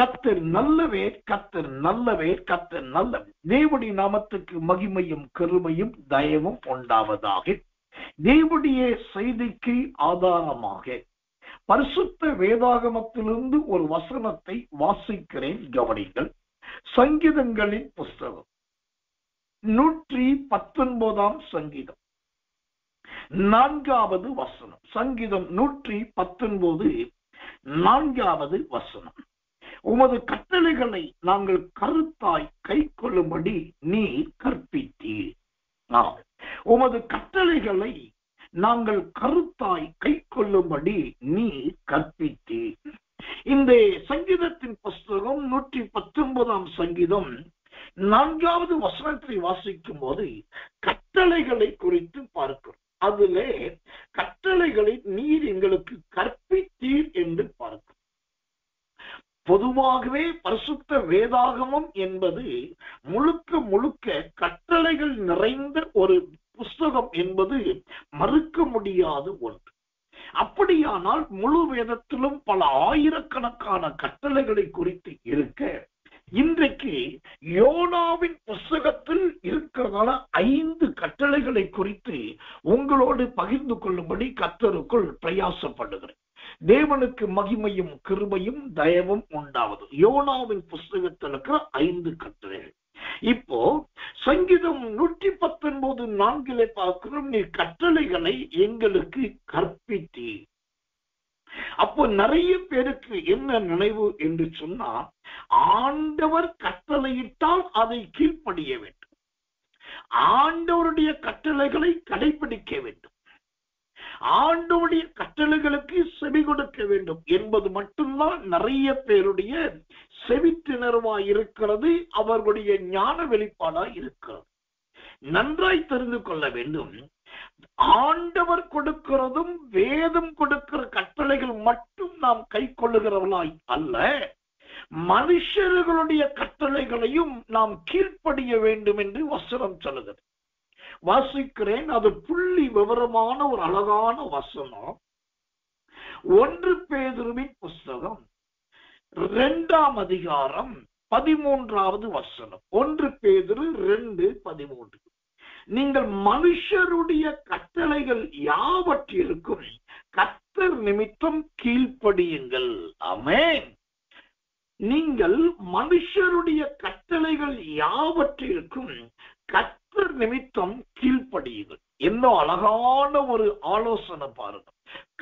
கர்த்தர் நல்லவே, கர்த்தர் நல்லவே, கர்த்தர் நல்லவே. தேவனுடைய நாமத்துக்கு மகிமையும் கிருபையும் தயவும் உண்டாவதாக. தேவனுடைய செய்திக்கு ஆதாரமாக பரிசுத்த வேதாகமத்திலிருந்து ஒரு வசனத்தை வாசிக்கிறேன், கவனிங்கள். சங்கீதங்களின் புஸ்தகம் 119 சங்கீதம் 4வது வசனம். சங்கீதம் 119 4வது வசனம். உமது கட்டளைகளை நாங்கள் கருத்தாய் கை கொள்ளும்படி நீ கற்பித்தீர். உமது கட்டளைகளை நாங்கள் கருத்தாய் கை கொள்ளும்படி நீ கற்பித்தீர். இந்த சங்கீதத்தின் புஸ்தகம் 119 சங்கீதம் 4வது வசனத்தை வாசிக்கும் போது கட்டளைகளை குறித்து பார்க்கிறோம். அதிலே கட்டளைகளை நீர் எங்களுக்கு கற்பித்தீர் என்று பார்க்கிறோம். பொதுவாகவே பரிசுத்த வேதாகமம் என்பது முழுக்க முழுக்க கட்டளைகள் நிறைந்த ஒரு புஸ்தகம் என்பது மறுக்க முடியாத ஒன்று. அப்படியானால் முழு வேதத்திலும் பல ஆயிரக்கணக்கான கட்டளைகளை குறித்து இருக்க, இன்றைக்கு யோனாவின் புஸ்தகத்தில் இருக்கிறதால 5 கட்டளைகளை குறித்து உங்களோடு பகிர்ந்து கொள்ளும்படி கர்த்தருக்குள் பிரயாசப்படுகிறேன். தேவனுக்கு மகிமையும் கிருபையும் தயவும் உண்டாவது. யோனாவின் புஸ்தகத்தில் இருக்கிற 5 கட்டளைகள். இப்போ சங்கீதம் 119 4 பார்க்கிறோம், நீ கட்டளைகளை எங்களுக்கு கற்பித்தீ. அப்போ நிறைய பேருக்கு என்ன நினைவு என்று சொன்னா, ஆண்டவர் கட்டளையிட்டால் அதை கீழ்ப்படிய வேண்டும், ஆண்டவருடைய கட்டளைகளை கடைபிடிக்க வேண்டும், ஆண்டவருடைய கட்டளைகளுக்கு செவி கொடுக்க வேண்டும் என்பது மட்டும்தான் நிறைய பேருடைய செவித்திணர்வாய் இருக்கிறது, அவர்களுடைய ஞான வெளிப்பாடாய் இருக்கிறது. நன்றாய் தெரிந்து கொள்ள வேண்டும், ஆண்டவர் கொடுக்கிறதும் வேதம் கொடுக்கிற கட்டளைகள் மட்டும் நாம் கை கொள்ளுகிறவர்களாய் அல்ல, மனுஷர்களுடைய கட்டளைகளையும் நாம் கீழ்ப்படிய வேண்டும் என்று வசனம் சொல்லுகிறது. வாசிக்கிறேன், அது புள்ளி விவரமான ஒரு அழகான வசனம். 1 பேதுருவின் புஸ்தகம் 2ஆம் அதிகாரம் 13வது வசனம். 1 பேதுரு 2:13. நீங்கள் மனுஷருடைய கட்டளைகள் யாவற்றிற்கும் கர்த்தர் நிமித்தம் கீழ்ப்படியுங்கள். ஆமென். நீங்கள் மனுஷருடைய கட்டளைகள் யாவற்றிற்கும் கர்த்தர் நிமித்தம் கீழ்ப்படியுங்கள். என்ன அழகான ஒரு ஆலோசனை பாருங்க.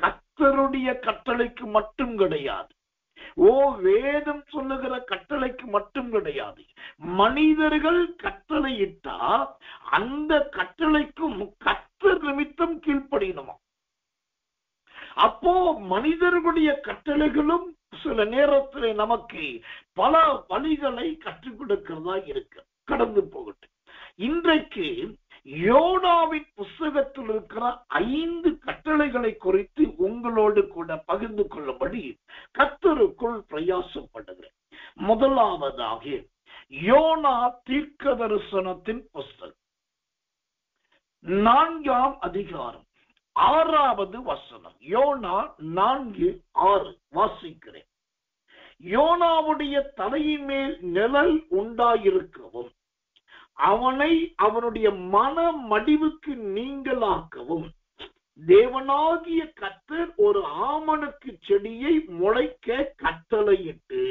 கர்த்தருடைய கட்டளைக்கு மட்டும் கிடையாது, வேதம் சொல்லுகிற கட்டளைக்கு மட்டும் கிடையாது, மனிதர்கள் கட்டளையிட்டா அந்த கட்டளைக்கும் கர்த்தர் நிமித்தம் கீழ்ப்படியணுமா. அப்போ மனிதர்களுடைய கட்டளைகளும் சில நேரத்தில் நமக்கு பல வழிகளை கற்றுக் கொடுக்கிறதா இருக்கு. கடந்து போகட்டும். இன்றைக்கு யோனாவின் புஸ்தகத்தில் இருக்கிற 5 கட்டளைகளை குறித்து உங்களோடு கூட பகிர்ந்து கொள்ளும்படி கர்த்தருக்குள் பிரயாசப்படுகிறேன். முதலாவதாக யோனா தீர்க்க தரிசனத்தின் புஸ்தகம் 4ஆம் அதிகாரம் 6வது வசனம். யோனா 4:6 வாசிக்கிறேன். யோனாவுடைய தலையின் மேல் நிழல் உண்டாயிருக்கவும் அவனை அவனுடைய மன மடிவுக்கு நீங்களாக்கவும் தேவனாகிய கர்த்தர் ஒரு ஆமணக்கு செடியை முளைக்க கட்டளையிட்டு.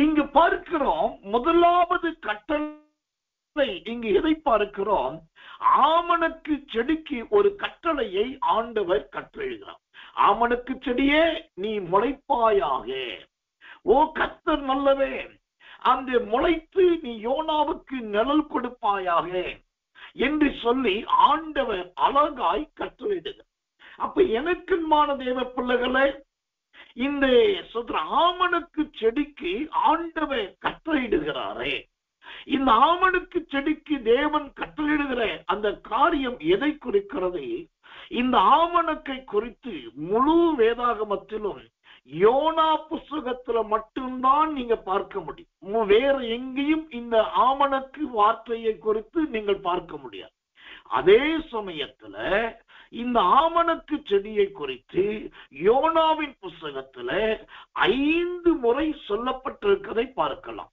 இங்கு பார்க்கிறோம், முதலாவது கட்டளை இங்கு எதை பார்க்கிறோம்? ஆமணக்கு செடிக்கு ஒரு கட்டளையை ஆண்டவர் கட்டளையிடுகிறார். ஆமணக்கு செடியே நீ முளைப்பாயாக, கர்த்தர் நல்லவே, அந்த முளைத்து நீ யோனாவுக்கு நிழல் கொடுப்பாயாக என்று சொல்லி ஆண்டவர் அழகாய் கட்டளையிடுகிறார். அப்ப எனக்குமான தேவ பிள்ளைகளே, இந்த ஆமணக்கு செடிக்கு ஆண்டவர் கட்டளையிடுகிறாரே, இந்த ஆமணக்கு செடிக்கு தேவன் கட்டளையிடுகிற அந்த காரியம் எதை குறிக்கிறது? இந்த ஆமணக்கை குறித்து முழு வேதாகமத்திலும் யோனா புஸ்தகத்துல மட்டும்தான் நீங்க பார்க்க முடியும். வேற எங்கேயும் இந்த ஆமணக்கு வார்த்தையை குறித்து நீங்கள் பார்க்க முடியாது. அதே சமயத்துல இந்த ஆமணக்கு செடியை குறித்து யோனாவின் புஸ்தகத்துல 5 முறை சொல்லப்பட்டிருக்கிறதை பார்க்கலாம்.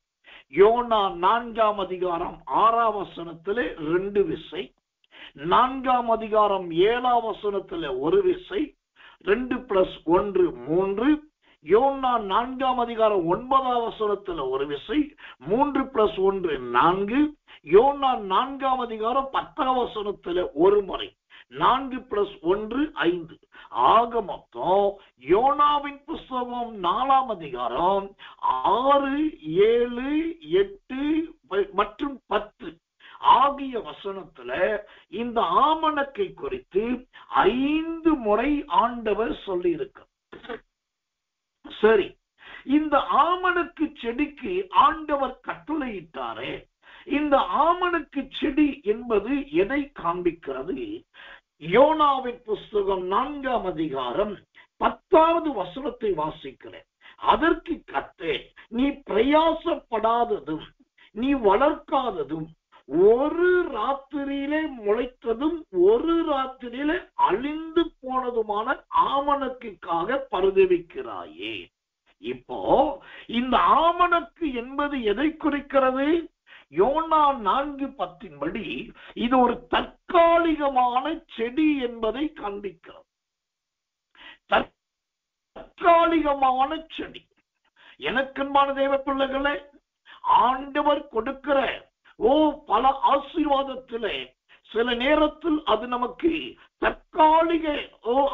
யோனா 4ஆம் அதிகாரம் 6ஆம் வசனத்திலே 2 விசை, 4ஆம் அதிகாரம் 7ஆம் வசனத்திலே 1 விசை, 2 + 1 3. யோனா 4ஆம் அதிகாரம் 9ஆம் வசனத்துல 1 விசை, 3 + 1 4. யோனா 4ஆம் அதிகாரம் 10ஆம் வசனத்துல 1 முறை, 4 + 1 5. ஆக மொத்தம் யோனாவின் புஸ்தகம் 4ஆம் அதிகாரம் 6, 7, 8 மற்றும் 10 ஆகிய வசனத்துல இந்த ஆமணக்கை குறித்து 5 முறை ஆண்டவர் சொல்லி இருக்க. சரி, இந்த ஆமணக்கு செடிக்கு ஆண்டவர் கட்டளையிட்டாரே, இந்த ஆமணக்கு செடி என்பது எதை காண்பிக்கிறது? யோனாவின் புஸ்தகம் 4ஆம் அதிகாரம் 10வது வசனத்தை வாசிக்கிறேன். அதற்கு கர்த்தர், நீ பிரயாசப்படாததும் நீ வளர்க்காததும் ஒரு ராத்திரியிலே முளைத்ததும் ஒரு ராத்திரியிலே அழிந்து போனதுமான ஆமணக்குக்காக பரிதவிக்கிறாயே. இப்போ இந்த ஆமணக்கு என்பது எதை குறிக்கிறது? யோனா 4:10 படி இது ஒரு தற்காலிகமான செடி என்பதை காண்பிக்கிறது. தற்காலிகமான செடி. எனக்கன்பான தேவ பிள்ளைகளே, ஆண்டவர் கொடுக்கிற பல ஆசீர்வாதத்திலே சில நேரத்தில் அது நமக்கு தற்காலிக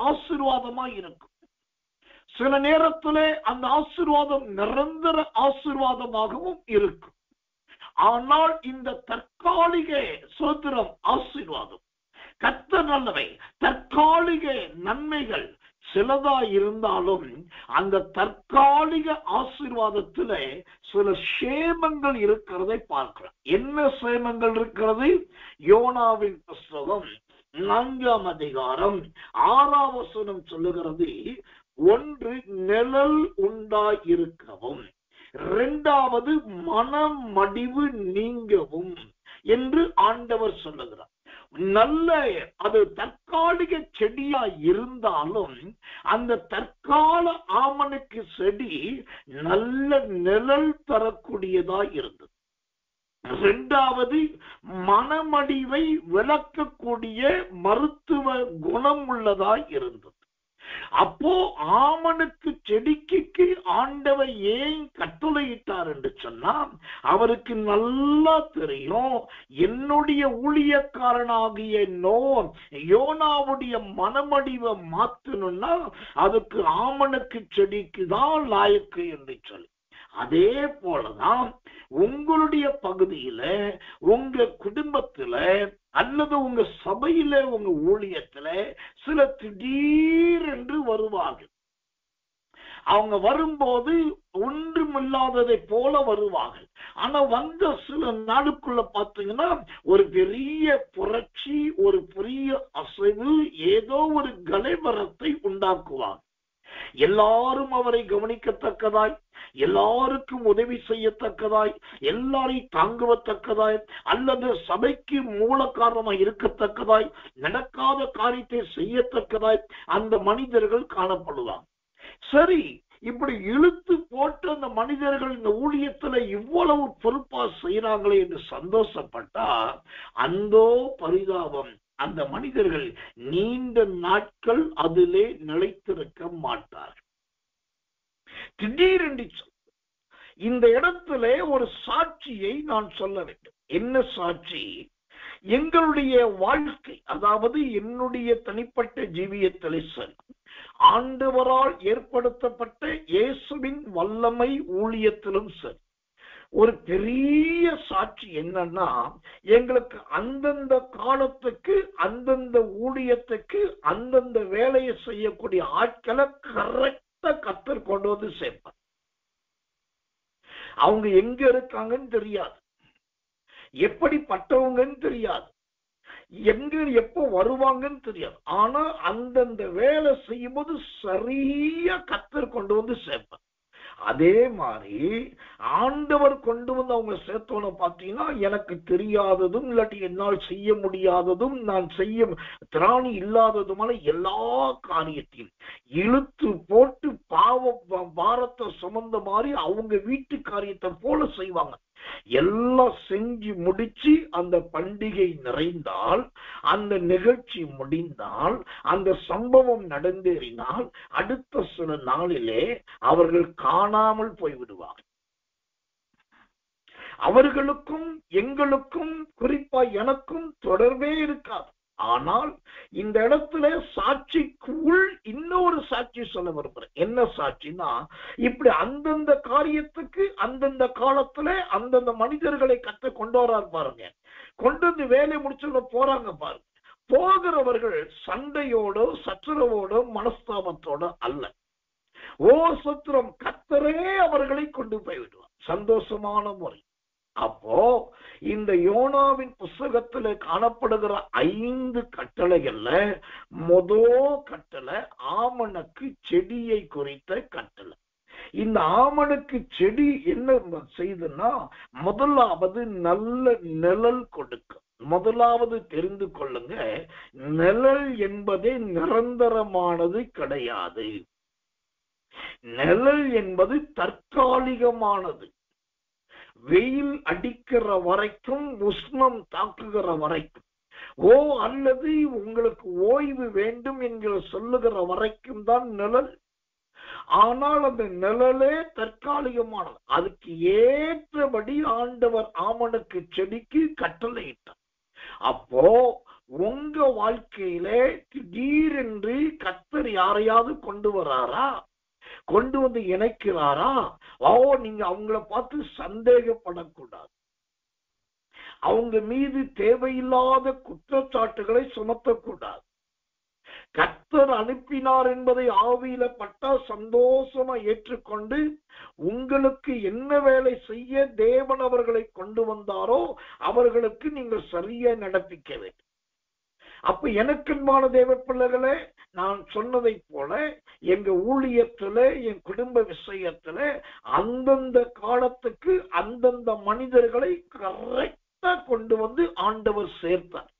ஆசீர்வாதமாய் இருக்கும். சில நேரத்திலே அந்த ஆசீர்வாதம் நிரந்தர ஆசீர்வாதமாகவும் இருக்கும். ஆனால் இந்த தற்காலிக சோத்திரம் ஆசீர்வாதம் கர்த்தர் நல்லவை. தற்காலிக நன்மைகள் சிலதா இருந்தாலும் அந்த தற்காலிக ஆசீர்வாதத்துல சில சேமங்கள் இருக்கிறதை பார்க்கலாம். என்ன சேமங்கள் இருக்கிறது? யோனாவின் புஸ்தகம் 4ஆம் அதிகாரம் 6ஆம் வசனம் சொல்லுகிறது, 1 நிழல் உண்டாயிருக்கவும், 2வது மனமடிவு நீங்கவும் என்று ஆண்டவர் சொல்லுகிறார். நல்ல அது தற்காலிக செடியா இருந்தாலும் அந்த தற்கால ஆமணக்கு செடி நல்ல நிழல் தரக்கூடியதா இருந்தது. 2வது மனமடிவை விளக்கக்கூடிய மருத்துவ குணம் உள்ளதாய் இருந்தது. அப்போ ஆமணக்கு செடிக்கு ஆண்டவர் ஏன் கட்டளையிட்டார் என்று சொன்னா, அவருக்கு நல்லா தெரியும், என்னுடைய ஊழியக்காரனாகிய யோனாவுடைய மனமடிவை மாத்தணும்னா அதுக்கு ஆமணக்கு செடிக்கு தான் லாயக்கு என்று சொல்லி. அதே போலதான் உங்களுடைய பகுதியில, உங்க குடும்பத்துல அல்லது உங்க சபையில, உங்க ஊழியத்துல சில திடீரென்று வருவார்கள். அவங்க வரும்போது ஒன்றுமில்லாததை போல வருவார்கள். ஆனா வந்த சில நாளுக்குள்ள பாத்தீங்கன்னா ஒரு பெரிய புரட்சி, ஒரு பெரிய அசைவு, ஏதோ ஒரு கலைவரத்தை உண்டாக்குவாங்க. எல்லாரும் அவரை கவனிக்கத்தக்கதாய், எல்லாருக்கும் உதவி செய்யத்தக்கதாய், எல்லாரையும் தாங்குவத்தக்கதாய், அல்லது சபைக்கு மூல காரணமாய் இருக்கத்தக்கதாய், நடக்காத காரியத்தை செய்யத்தக்கதாய் அந்த மனிதர்கள் காணப்படுவாங்க. சரி, இப்படி இழுத்து போட்டு அந்த மனிதர்கள் இந்த ஊழியத்துல இவ்வளவு பொறுப்பா செய்யறாங்களே என்று சந்தோஷப்பட்டா, அந்தோ பரிதாபம், அந்த மனிதர்கள் நீண்ட நாட்கள் அதிலே நிலைத்திருக்க மாட்டார்கள். திடீரென்று இந்த இடத்துல ஒரு சாட்சியை நான் சொல்ல வேண்டும். என்ன சாட்சி? எங்களுடைய வாழ்க்கை, அதாவது என்னுடைய தனிப்பட்ட ஜீவியத்திலே சரி, ஆண்டவரால் ஏற்படுத்தப்பட்ட இயேசுவின் வல்லமை ஊழியத்திலும் சரி, ஒரு பெரிய சாட்சி என்னன்னா, எங்களுக்கு அந்தந்த காலத்துக்கு, அந்தந்த ஊழியத்துக்கு, அந்தந்த வேலையை செய்யக்கூடிய ஆட்களை கரெக்டா கர்த்தர் கொண்டு வந்து சேர்ப்பார். அவங்க எங்க இருக்காங்கன்னு தெரியாது, எப்படிப்பட்டவங்கன்னு தெரியாது, எங்க எப்ப வருவாங்கன்னு தெரியாது. ஆனா அந்தந்த வேலை செய்யும் போது சரியா கர்த்தர் கொண்டு வந்து சேர்ப்பார். அதே மாதிரி ஆண்டவர் கொண்டு வந்து அவங்க சேர்த்தோன்னு பார்த்தீங்கன்னா, எனக்கு தெரியாததும் இல்லாட்டி என்னால் செய்ய முடியாததும் நான் செய்ய திராணி இல்லாததுமான எல்லா காரியத்தையும் இழுத்து போட்டு பாரத்தை சுமந்த மாதிரி அவங்க வீட்டு காரியத்தை போல செய்வாங்க. எல்லாம் செஞ்சு முடிச்சு அந்த பண்டிகை நிறைந்தால், அந்த நிகழ்ச்சி முடிந்தால், அந்த சம்பவம் நடந்தேறினால் அடுத்த சில நாளிலே அவர்கள் காணாமல் போய்விடுவார். அவர்களுக்கும் எங்களுக்கும், குறிப்பா எனக்கும் தொடர்பே இருக்காது. ஆனால் இந்த இடத்துல சாட்சிக்குள் இன்னொரு சாட்சி சொல்ல விரும்புறேன். என்ன சாட்சினா, இப்படி அந்தந்த காரியத்துக்கு அந்தந்த காலத்துல அந்தந்த மனிதர்களை கத்த கொண்டு வரார் பாருங்க. கொண்டு வந்து வேலை முடிச்சு போறாங்க பாருங்க. போகிறவர்கள் சண்டையோட சச்சரவோட மனஸ்தாபத்தோட அல்ல. சத்திரம் கத்தரே அவர்களை கொண்டு போய்விடுவார் சந்தோஷமான முறை. அப்போ இந்த யோனாவின் புஸ்தகத்துல காணப்படுகிற 5 கட்டளைகள்ல முதல் கட்டளை ஆமணக்கு செடியை குறித்த கட்டளை. இந்த ஆமணக்கு செடி என்ன செய்யுதுன்னா, முதலாவது நல்ல நிழல் கொடுக்கும். முதலாவது தெரிந்து கொள்ளுங்க, நிழல் என்பதே நிரந்தரமானது கிடையாது. நிழல் என்பது தற்காலிகமானது. வெயில் அடிக்கிற வரைக்கும், உஷ்ணம் தாக்குகிற வரைக்கும், அல்லது உங்களுக்கு ஓய்வு வேண்டும் என்கிற சொல்லுகிற வரைக்கும் தான் நிழல். ஆனால் அந்த நிழலே தற்காலிகமானது. அதுக்கு ஏற்றபடி ஆண்டவர் ஆமணக்கு செடிக்கு கட்டளையிட்டார். அப்போ உங்க வாழ்க்கையில திடீரென்று கர்த்தர் யாரையாவது கொண்டு வராரா, கொண்டு வந்து இணைக்கிறாரா, நீங்க அவங்கள பார்த்து சந்தேகப்படக்கூடாது. அவங்க மீது தேவையில்லாத குற்றச்சாட்டுகளை சுமத்தக்கூடாது. கர்த்தர் அனுப்பினார் என்பதை ஆவியில பட்டா சந்தோஷமா ஏற்றுக்கொண்டு, உங்களுக்கு என்ன வேலை செய்ய தேவன் அவர்களை கொண்டு வந்தாரோ அவர்களுக்கு நீங்கள் சரியா நடப்பிக்க வேண்டும். அப்ப எனக்கன்பான தேவ பிள்ளைகளே, நான் சொன்னதை போல எங்க ஊழியத்துல, என் குடும்ப விஷயத்துல அந்தந்த காலத்துக்கு அந்தந்த மனிதர்களை கரெக்டா கொண்டு வந்து ஆண்டவர் சேர்த்தார்.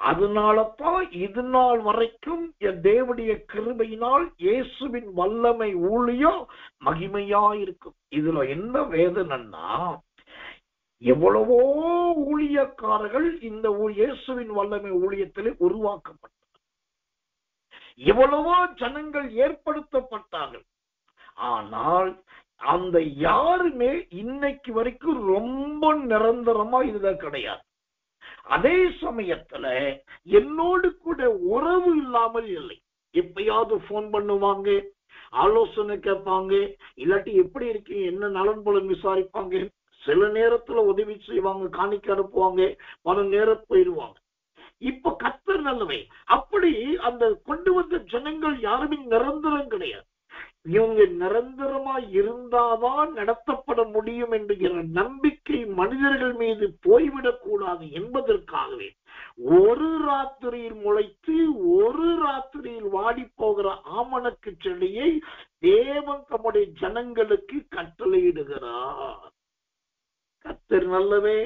அதனாலதான் இது நாள் வரைக்கும் என் தேவனுடைய கிருபையினால் இயேசுவின் வல்லமை ஊழியம் மகிமையா இருக்கும். இதுல என்ன வேதனைன்னா, எவ்வளவோ ஊழியக்காரர்கள் இந்த இயேசுவின் வல்லமை ஊழியத்திலே உருவாக்கப்பட்டார். எவ்வளவோ ஜனங்கள் ஏற்படுத்தப்பட்டார்கள். ஆனால் அந்த யாருமே இன்னைக்கு வரைக்கும் ரொம்ப நிரந்தரமா இதுல கிடையாது. அதே சமயத்துல என்னோடு கூட உறவு இல்லாமல் இல்லை. எப்பயாவது போன் பண்ணுவாங்க, ஆலோசனை கேட்பாங்க, இல்லாட்டி எப்படி இருக்கீங்க, என்ன நலன் பலன் விசாரிப்பாங்க. சில நேரத்துல உதவி செய்வாங்க, காணிக்க அனுப்புவாங்க, பல நேரம் போயிடுவாங்க. இப்ப கர்த்தர் நல்லவை. அப்படி அந்த கொண்டு வந்த ஜனங்கள் யாருமே நிரந்தரம் கிடையாது. இவங்க நிரந்தரமா இருந்தாதான் நடத்தப்பட முடியும் என்கிற நம்பிக்கை மனிதர்கள் மீது போய்விடக் கூடாது என்பதற்காகவே ஒரு ராத்திரியில் முளைத்து ஒரு ராத்திரியில் வாடி போகிற ஆமணக்கு செடியை தேவன் தம்முடைய ஜனங்களுக்கு கட்டளையிடுகிறார். கர்த்தர் நல்லவே.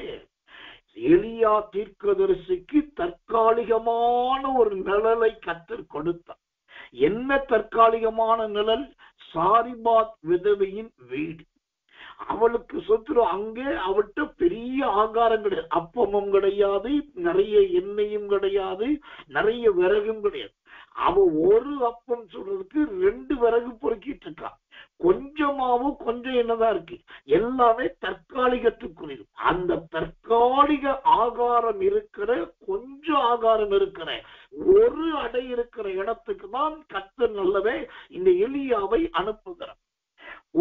எலியா தீர்க்கதரிசிக்கு தற்காலிகமான ஒரு நிழலை கர்த்தர் கொடுத்தார். என்ன தற்காலிகமான நிழல்? சாரிபாத் விதவையின் வீடு. அவளுக்கு சொத்து, அங்கே அவட்ட பெரிய ஆகாரம் கிடையாது, அப்பமும் கிடையாது, நிறைய எண்ணெயும் கிடையாது, நிறைய விறகும் கிடையாது. அவ ஒரு அப்பம் சொல்றதுக்கு 2 விறகு பொறுக்கிட்டு இருக்கா. கொஞ்சமாவும் கொஞ்சம் என்னதான் இருக்கு, எல்லாமே தற்காலிகத்துக்குரியது. அந்த தற்காலிக ஆகாரம் இருக்கிற, கொஞ்சம் ஆகாரம் இருக்கிற ஒரு அடை இருக்கிற இடத்துக்கு தான் கர்த்தர் நல்லவே இந்த எலியாவை அனுப்புகிறார்.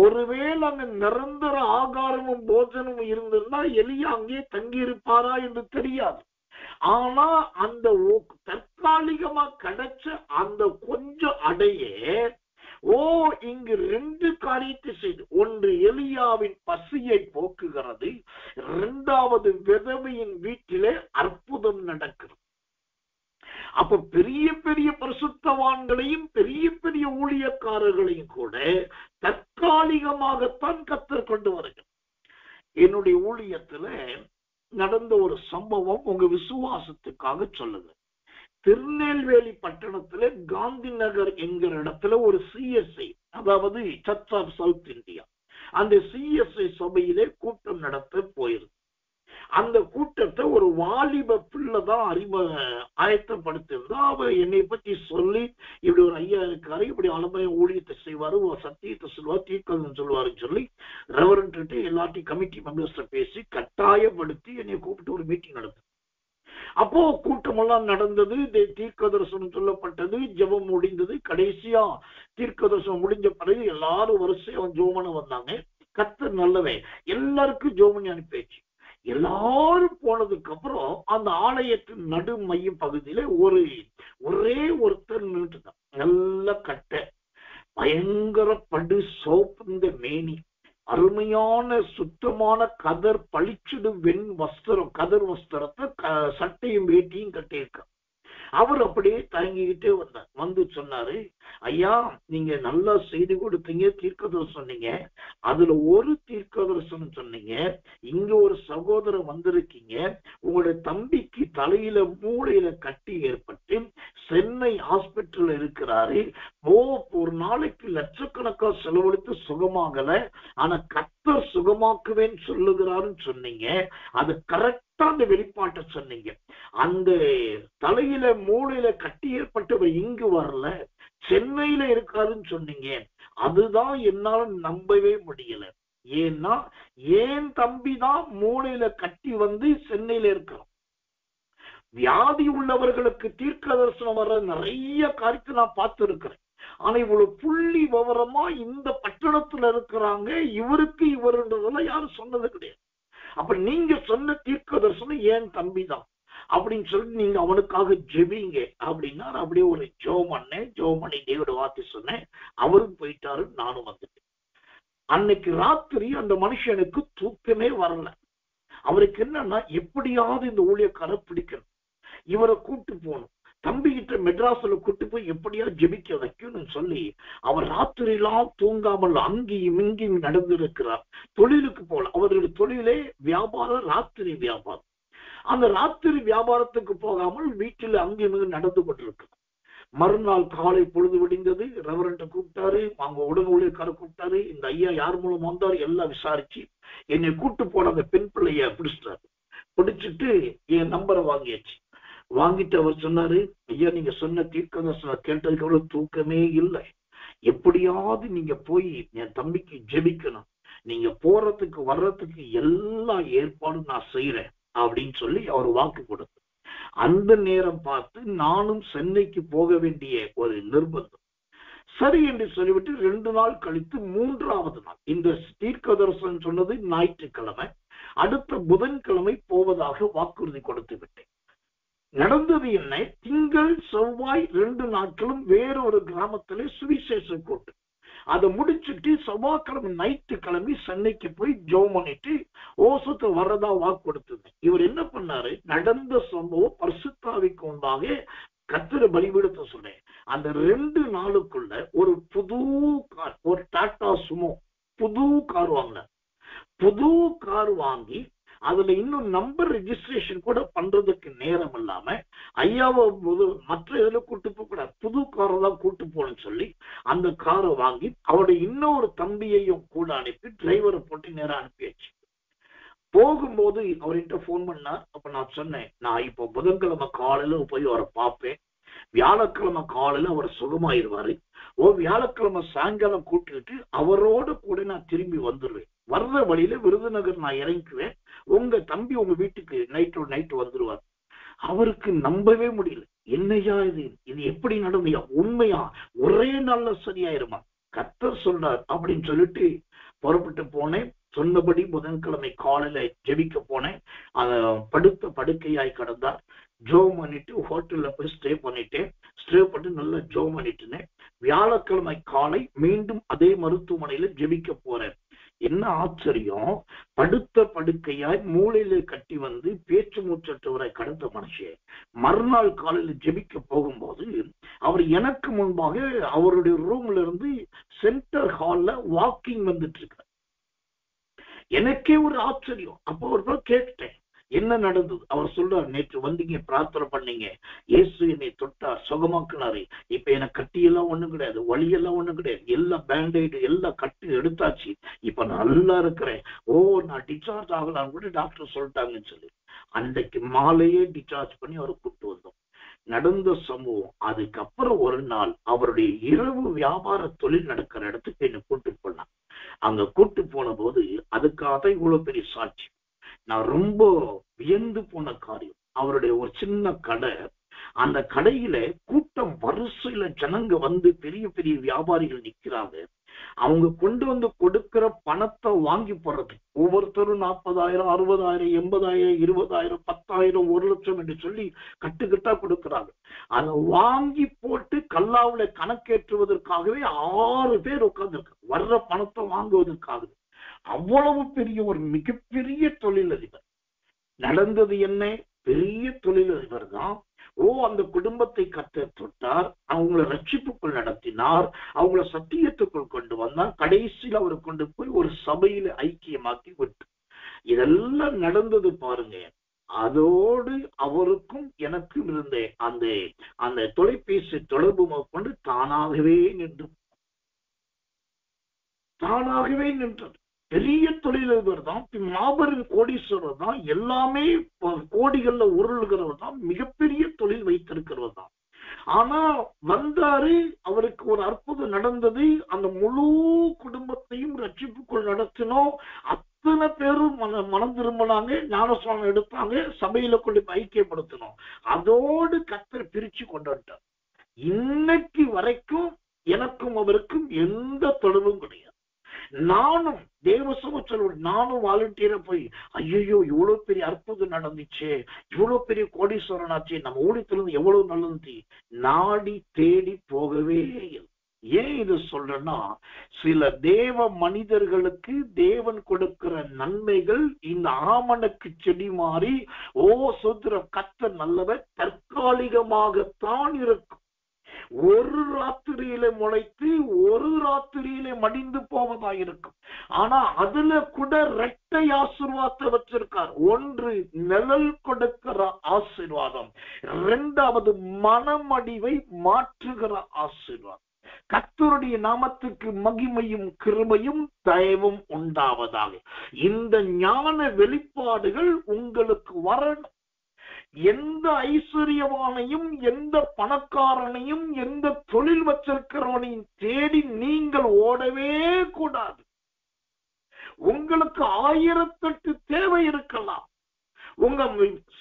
ஒருவேளை அங்க நிரந்தர ஆகாரமும் போஜனமும் இருந்திருந்தா எலியா அங்கே தங்கி இருப்பாரா என்று தெரியாது. ஆனா அந்த தற்காலிகமா கிடைச்ச அந்த கொஞ்சம் அடையே இங்கு 2 காரியத்தை செய்து, ஒன்று எலியாவின் பசியை போக்குகிறது, 2வது விதவையின் வீட்டிலே அற்புதம் நடக்கிறது. அப்ப பெரிய பெரிய பரிசுத்தவான்களையும் பெரிய பெரிய ஊழியக்காரர்களையும் கூட தற்காலிகமாகத்தான் கர்த்தர் கொண்டு வருகிறார். என்னுடைய ஊழியத்துல நடந்த ஒரு சம்பவம் உங்க விசுவாசத்துக்காக சொல்லுது. திருநெல்வேலி பட்டணத்துல காந்தி நகர் என்கிற இடத்துல ஒரு சிஎஸ்ஐ, அதாவது சர்ச் ஆஃப் சவுத் இந்தியா, அந்த சிஎஸ்ஐ சபையிலே கூட்டம் நடத்த போயிருக்கு. அந்த கூட்டத்தை ஒரு வாலிப பிள்ளைதான் ஆயத்தப்படுத்திருந்தா. அவர் என்னை பற்றி சொல்லி, இப்படி ஒரு ஐயா இருக்காரு, இப்படி அலமைய ஊழியத்தை செய்வாரு, சத்தியத்தை சொல்லுவார், தீர்க்கதம் சொல்லுவாருன்னு சொல்லி ரெவரண்ட் எல்லாத்தையும் கமிட்டி மெம்பர்ஸ் பேசி கட்டாயப்படுத்தி என்னை கூப்பிட்டு ஒரு மீட்டிங் நடந்தது. அப்போ கூட்டமெல்லாம் நடந்தது, தீர்க்க தரிசனம் சொல்லப்பட்டது, ஜெபம் முடிந்தது. கடைசியா தீர்க்க தரிசனம் முடிஞ்ச பிறகு எல்லாரும் வரிசையா ஜோமன வந்தாங்க. கர்த்தர் நல்லவே, எல்லாருக்கும் ஜோமனி அனுப்பியாச்சு. எல்லாரும் போனதுக்கு அப்புறம் அந்த ஆலயத்தின் நடு மைய பகுதியில ஒரே ஒருத்தர் நின்றுதான். நல்ல கட்டை, பயங்கர படு சோப்புந்த மேனி, அருமையான சுத்தமான கதர் பளிச்சிடு வெண் வஸ்திரம், கதர் வஸ்திரத்தை சட்டையும் வேட்டியும் கட்டியிருக்க. அவர் அப்படியே தயங்கிக்கிட்டே வந்தார். வந்து சொன்னாரு, ஐயா நீங்க நல்லா செய்தி கொடுத்தீங்க, தீர்க்கதரிசனம் சொன்னீங்க, அதுல ஒரு தீர்க்கதரிசனம் சொன்னீங்க, இங்க ஒரு சகோதரர் வந்திருக்கீங்க, உங்களுடைய தம்பிக்கு தலையில மூளையில கட்டி ஏற்பட்டு சென்னை ஹாஸ்பிட்டல் இருக்கிறாரு, ஒரு நாளைக்கு லட்சக்கணக்கா செலவழித்து சுகமாகல, ஆனா கர்த்தர் சுகமாக்குவேன்னு சொல்லுகிறாருன்னு சொன்னீங்க. அது கரெக்டா அந்த வெளிப்பாட்டை சொன்னீங்க. அந்த தலையில மூளையில கட்டி ஏற்பட்டவர் இங்கு வரல, சென்னையில இருக்காருன்னு சொன்னீங்க. அதுதான் என்னால நம்பவே முடியல. ஏன்னா ஏன் தம்பிதான் மூளையில கட்டி வந்து சென்னையில இருக்கிறோம். வியாதி உள்ளவர்களுக்கு தீர்க்க தரிசனம் வர்ற நிறைய காரியத்தை நான் பார்த்து இருக்கிறேன். ஆனா இவ்வளவு புள்ளி விவரமா இந்த பட்டணத்துல இருக்கிறாங்க, இவருக்கு இவருன்றதெல்லாம் யாரும் சொன்னது கிடையாது. அப்ப நீங்க சொன்ன தீர்க்க தரிசனம் ஏன் தம்பிதான் அப்படின்னு சொல்லி நீங்க அவனுக்காக ஜெபிங்க அப்படின்னா, அப்படியே ஒரு ஜோமணி தேவட வார்த்தை சொன்னேன். அவரும் போயிட்டாரு, நானும் வந்துட்டேன். அன்னைக்கு ராத்திரி அந்த மனுஷனுக்கு தூக்கமே வரல. அவருக்கு என்னன்னா, எப்படியாவது இந்த ஊழியக்கார பிடிக்கணும், இவரை கூட்டு போகணும், தம்பி கிட்ட மெட்ராஸ்ல கூட்டு போய் எப்படியாவது ஜெபிக்க வைக்கணும்னு சொல்லி அவர் ராத்திரி எல்லாம் தூங்காமல் அங்கேயும் இங்கேயும் நடந்திருக்கிறார். தொழிலுக்கு போல, அவருடைய தொழிலே வியாபாரம், ராத்திரி வியாபாரம். அந்த ராத்திரி வியாபாரத்துக்கு போகாமல் வீட்டில் அங்கேயும் நடந்து கொண்டிருக்கிறார். மறுநாள் காலை பொழுது விடிந்தது. ரெவரண்ட கூப்பிட்டாரு, அவங்க உடன் ஊழியக்கார கூப்பிட்டாரு. இந்த ஐயா யார் மூலம் வந்தாரு எல்லாம் விசாரிச்சு என்னை கூட்டு போன அந்த பெண் பிள்ளைய பிடிச்சிட்டாரு. பிடிச்சிட்டு என் நம்பரை வாங்கியாச்சு. வாங்கிட்டு அவர் சொன்னாரு, ஐயா நீங்க சொன்ன தீர்க்கதரிசனம் கேட்டதுக்கு அவ்வளவு தூக்கமே இல்லை, எப்படியாவது நீங்க போய் என் தம்பிக்கு ஜெபிக்கணும், நீங்க போறதுக்கு வர்றதுக்கு எல்லா ஏற்பாடும் நான் செய்யறேன் அப்படின்னு சொல்லி அவர் வாக்கு கொடுத்தார். அந்த நேரம் பார்த்து நானும் சென்னைக்கு போக வேண்டிய ஒரு நிர்பந்தம். சரி என்று சொல்லிவிட்டு 2 நாள் கழித்து 3வது நாள், இந்த தீர்க்க தரிசனம் சொன்னது ஞாயிற்றுக்கிழமை, அடுத்த புதன்கிழமை போவதாக வாக்குறுதி கொடுத்து விட்டேன். நடந்தது என்ன, திங்கள் செவ்வாய் 2 நாட்களும் வேறொரு கிராமத்திலே சுவிசேஷ கூட்டம். அதை முடிச்சுட்டு செவ்வாய்க்கிழமை நைட்டு கிளம்பி சென்னைக்கு போய் ஜெபம் பண்ணிட்டு ஓசத்தை வர்றதா வாக்கு கொடுத்திருந்தேன். இவர் என்ன பண்ணாரு, நடந்த சம்பவம் பரிசுத்தாவிக்கு முன்பாக கர்த்தரை பலிபீடத்தை சொன்னேன். அந்த 2 நாளுக்குள்ள ஒரு புது கார், ஒரு டாடா சுமோ புது கார் வாங்கினார். புது கார் வாங்கி அதுல இன்னும் நம்பர் ரெஜிஸ்ட்ரேஷன் கூட பண்றதுக்கு நேரம் இல்லாம, ஐயாவை மற்ற இதுல கூட்டு போக கூடாது, புது காரை தான் கூட்டு போகணும்னு சொல்லி அந்த காரை வாங்கி அவருடைய இன்னொரு தம்பியையும் கூட அனுப்பி டிரைவரை போட்டு நேரம் அனுப்பியாச்சு. போகும்போது அவர்கிட்ட போன் பண்ணார். அப்ப நான் சொன்னேன், நான் இப்போ புதன்கிழமை காலையில போய் அவரை பார்ப்பேன், வியாழக்கிழமை காலையில அவர் சுகமாயிருவாரு, வியாழக்கிழமை சாயங்காலம் கூட்டிட்டு அவரோட கூட நான் திரும்பி வந்துடுவேன், வர்ற வழியில விருதுநகர் நான் இறங்கிக்குவேன், உங்க தம்பி உங்க வீட்டுக்கு நைட்டு வந்துருவார். அவருக்கு நம்பவே முடியல. என்னையா இது எப்படி நடந்தையா, உண்மையா ஒரே நாள்ல சரியாயிருமா, கர்த்தர் சொல்றார் அப்படின்னு சொல்லிட்டு புறப்பட்டு போனேன். சொன்னபடி புதன்கிழமை காலையில ஜெபிக்க போனேன். படுத்த படுக்கையாய் கிடந்தார். ஜோம் பண்ணிட்டு ஹோட்டல்ல போய் ஸ்டே பண்ணிட்டு நல்லா ஜோம் பண்ணிட்டுனேன். வியாழக்கிழமை காலை மீண்டும் அதே மருத்துவமனையில ஜெபிக்க போறேன். என்ன ஆச்சரியம், படுத்த படுக்கையாய் மூளையில கட்டி வந்து பேச்சு மூச்சற்றவரை கடந்த மனுஷன் மறுநாள் காலையில் ஜெபிக்க போகும்போது அவர் எனக்கு முன்பாக அவருடைய ரூம்ல இருந்து சென்டர் ஹால்ல வாக்கிங் வந்துட்டு இருக்கார். எனக்கே ஒரு ஆச்சரியம். அப்போ அவர்தான் கேட்டேன், என்ன நடந்தது? அவர் சொல்றார், நேற்று வந்தீங்க, பிரார்த்தனை பண்ணீங்க, இயேசு என்னை தொட்டார், சுகமாக்குனாரு, இப்ப எனக்கு கட்டியெல்லாம் ஒண்ணும் கிடையாது, வலியெல்லாம் ஒண்ணும் கிடையாது, எல்லாம் பேண்டேடு எல்லாம் கட்டி எடுத்தாச்சு, இப்ப நல்லா இருக்கிறேன், நான் டிஸ்சார்ஜ் ஆகலாம்னு கூட டாக்டர் சொல்லிட்டாங்கன்னு சொல்லி அன்றைக்கு மாலையே டிஸ்சார்ஜ் பண்ணி அவரை கூப்பிட்டு வந்தோம். நடந்த சம்பவம். அதுக்கப்புறம் ஒரு நாள் அவருடைய இரவு வியாபார தொழில் நடக்கிற இடத்துக்கு என்ன கூட்டு போனான். அங்க கூட்டு போன போது அதுக்காக இவ்வளவு பெரிய சாட்சி. நான் ரொம்ப வியந்து போன காரியம், அவருடைய ஒரு சின்ன கடை, அந்த கடையில கூட்டம் வரிசையில ஜனங்க வந்து பெரிய பெரிய வியாபாரிகள் நிக்கிறாங்க. அவங்க கொண்டு வந்து கொடுக்கிற பணத்தை வாங்கி போடுறது, ஒவ்வொருத்தரும் 40,000 60,000 80,000 20,000 10,000 1,00,000 என்று சொல்லி கட்டுக்கட்டா கொடுக்கிறாங்க. அதை வாங்கி போட்டு கல்லாவுல கணக்கேற்றுவதற்காகவே 6 பேர் உட்கார்ந்துருக்கு, வர்ற பணத்தை வாங்குவதற்காக. அவ்வளவு பெரிய ஒரு மிகப்பெரிய தொழிலதிபர். நடந்தது என்ன? பெரிய தொழிலதிபர் தான். அந்த குடும்பத்தை கர்த்தர் தொட்டார், அவங்களை ரட்சிப்புக்குள் நடத்தினார், அவங்கள சத்தியத்துக்குள் கொண்டு வந்தார், கடைசியில் அவரை கொண்டு போய் ஒரு சபையில ஐக்கியமாக்கி விட்டு. இதெல்லாம் நடந்தது பாருங்க. அதோடு அவருக்கும் எனக்கும் இருந்த அந்த அந்த தொலைபேசி தொடர்பு கொண்டு தானாகவே நின்றது. பெரிய தொழிலதிபர் தான், மாபெரும் கோடீஸ்வரர் தான், எல்லாமே கோடிகள்ல உருளுகிறவர் தான், மிகப்பெரிய தொழில் வைத்திருக்கிறவர் தான். ஆனா வந்தாரு, அவருக்கு ஒரு அற்புதம் நடந்தது, அந்த முழு குடும்பத்தையும் ரட்சிப்புக்குள் நடத்தினோம். அத்தனை பேரும் மனம் திரும்பினாங்க, ஞானஸ்நானம் எடுத்தாங்க, சபையில கொண்டு ஐக்கியப்படுத்தினோம். அதோடு கர்த்தர் பிரிச்சு கொண்டாட்டார். இன்னைக்கு வரைக்கும் எனக்கும் அவருக்கும் எந்த தொடர்பும் கிடையாது. நானும் தேவ சமூகத்தோடு நானும் வாலண்டியரா போய், ஐயோ இவ்வளவு பெரிய அற்புதம் நடந்துச்சு, இவ்வளவு பெரிய கோடீஸ்வரன் ஆச்சு, நம்ம ஊழியத்திலிருந்து எவ்வளவு நல்லது நாடி தேடி போகவே இல்லை. ஏன் இது சொல்றேன்னா, சில தேவ மனிதர்களுக்கு தேவன் கொடுக்கிற நன்மைகள் இந்த ஆமணக்கு செடி மாறி சோத்திரம் கர்த்தர் நல்லவர் தற்காலிகமாகத்தான் இருக்கும். ஒரு ராத்திரியில முளைத்து ஒரு ராத்திரியில மடிந்து போவதா இருக்கும். ஆனா அதுல கூட இரட்டை ஆசீர்வாதத்தை வச்சிருக்கார். ஒன்று நிழல் கொடுக்கிற ஆசீர்வாதம், இரண்டாவது மனமடிவை மாற்றுகிற ஆசீர்வாதம். கர்த்தருடைய நாமத்துக்கு மகிமையும் கிருபையும் தயவும் உண்டாவதாக. இந்த ஞான வெளிப்பாடுகள் உங்களுக்கு வரணும். எந்த ஐஸ்வர்யவானையும் எந்த பணக்காரனையும் எந்த தொழில் வச்சிருக்கிறவனையும் தேடி நீங்கள் ஓடவே கூடாது. உங்களுக்கு 1008 தேவை இருக்கலாம். உங்க